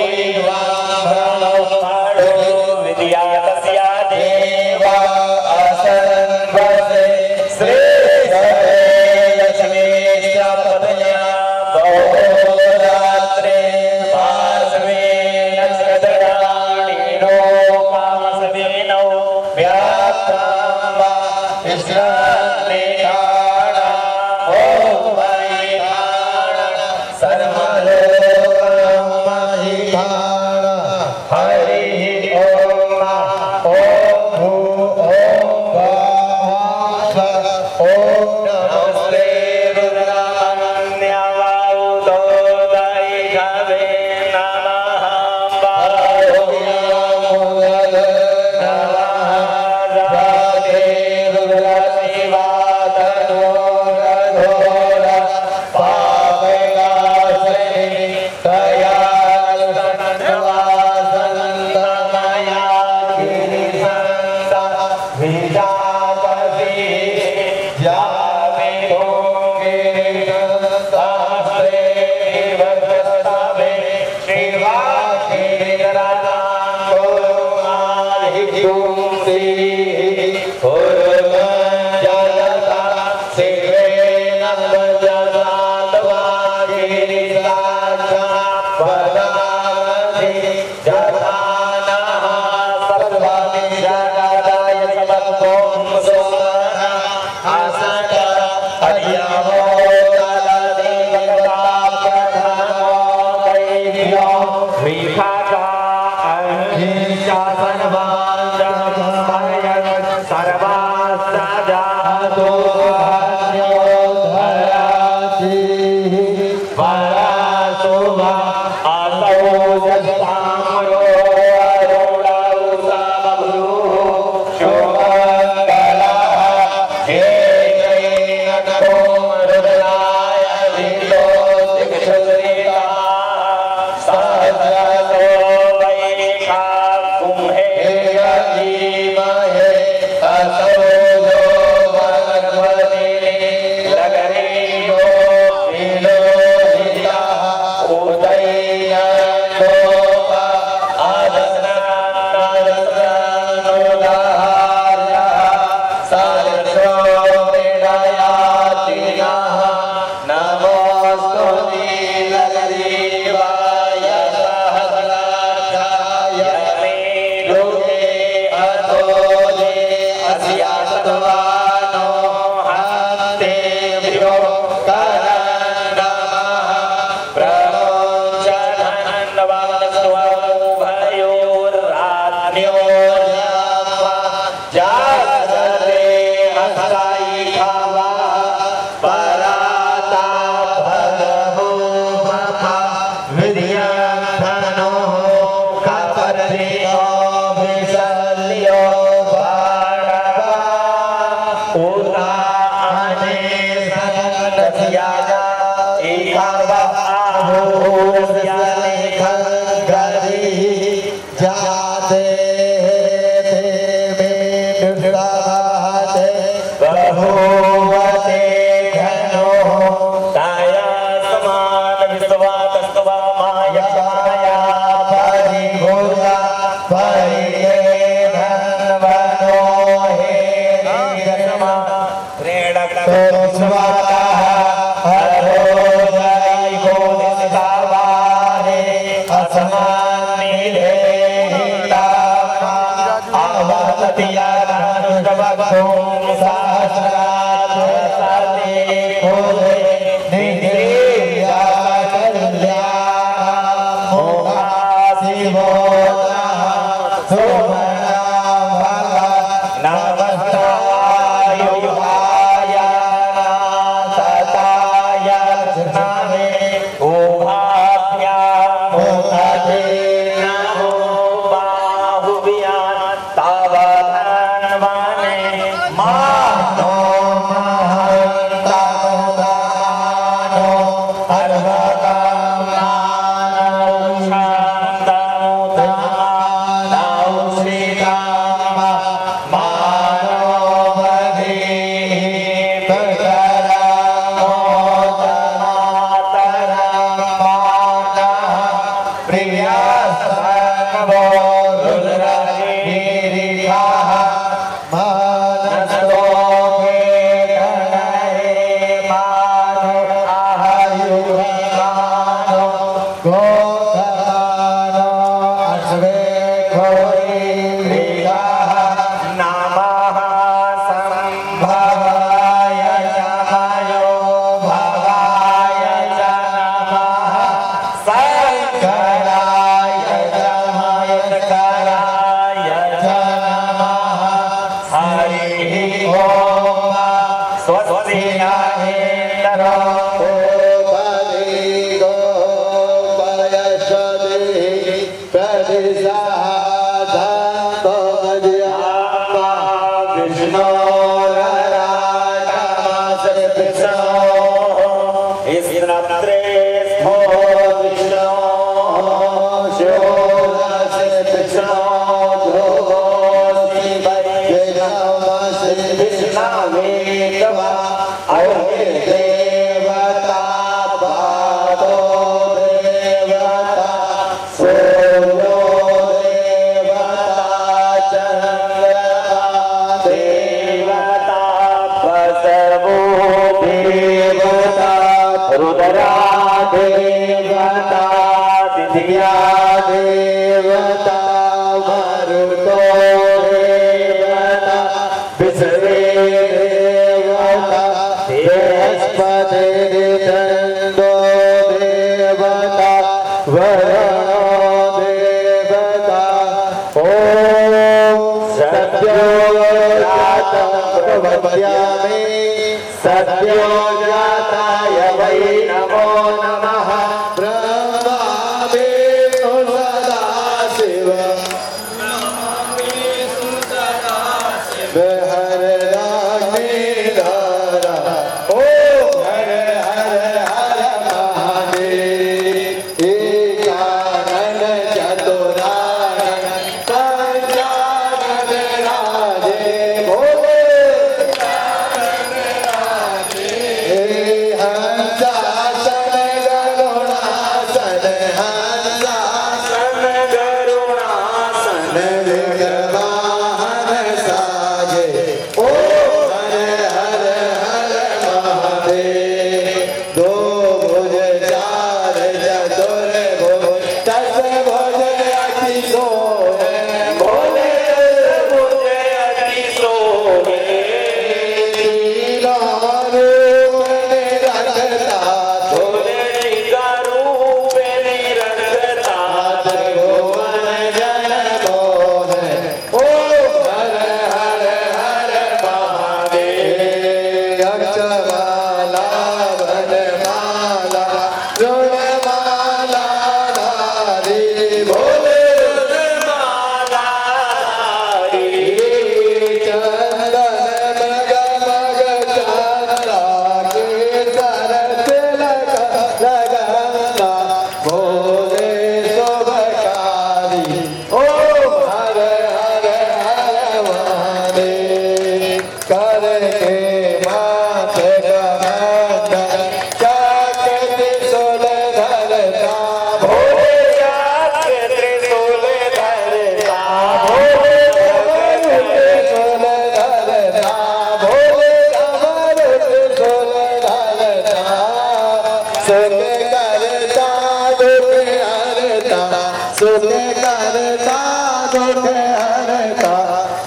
हंसा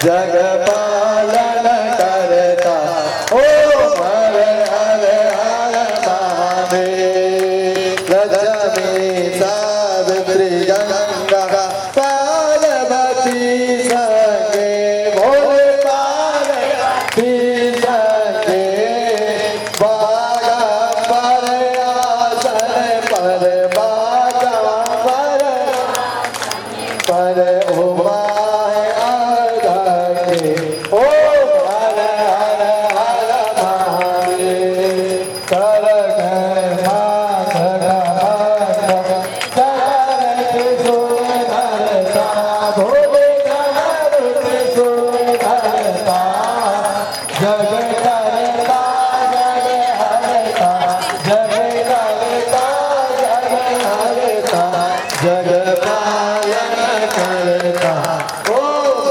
जग पालन करता ओम हर हर हर महादेव। लक्ष्मी सावित्री गंगा पार्वती संगे भोले पार्वती संगे बागांबर आसन पर बागांबर पर उमा आधाके ओम हर हर हर महादेव। कर भोले जग करता जग हरता जग करता जग हरता जग पालन करता ओ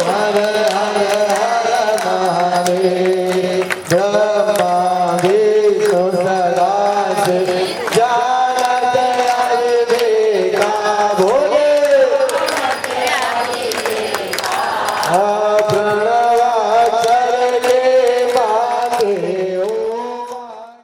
हर हर हर महादेव।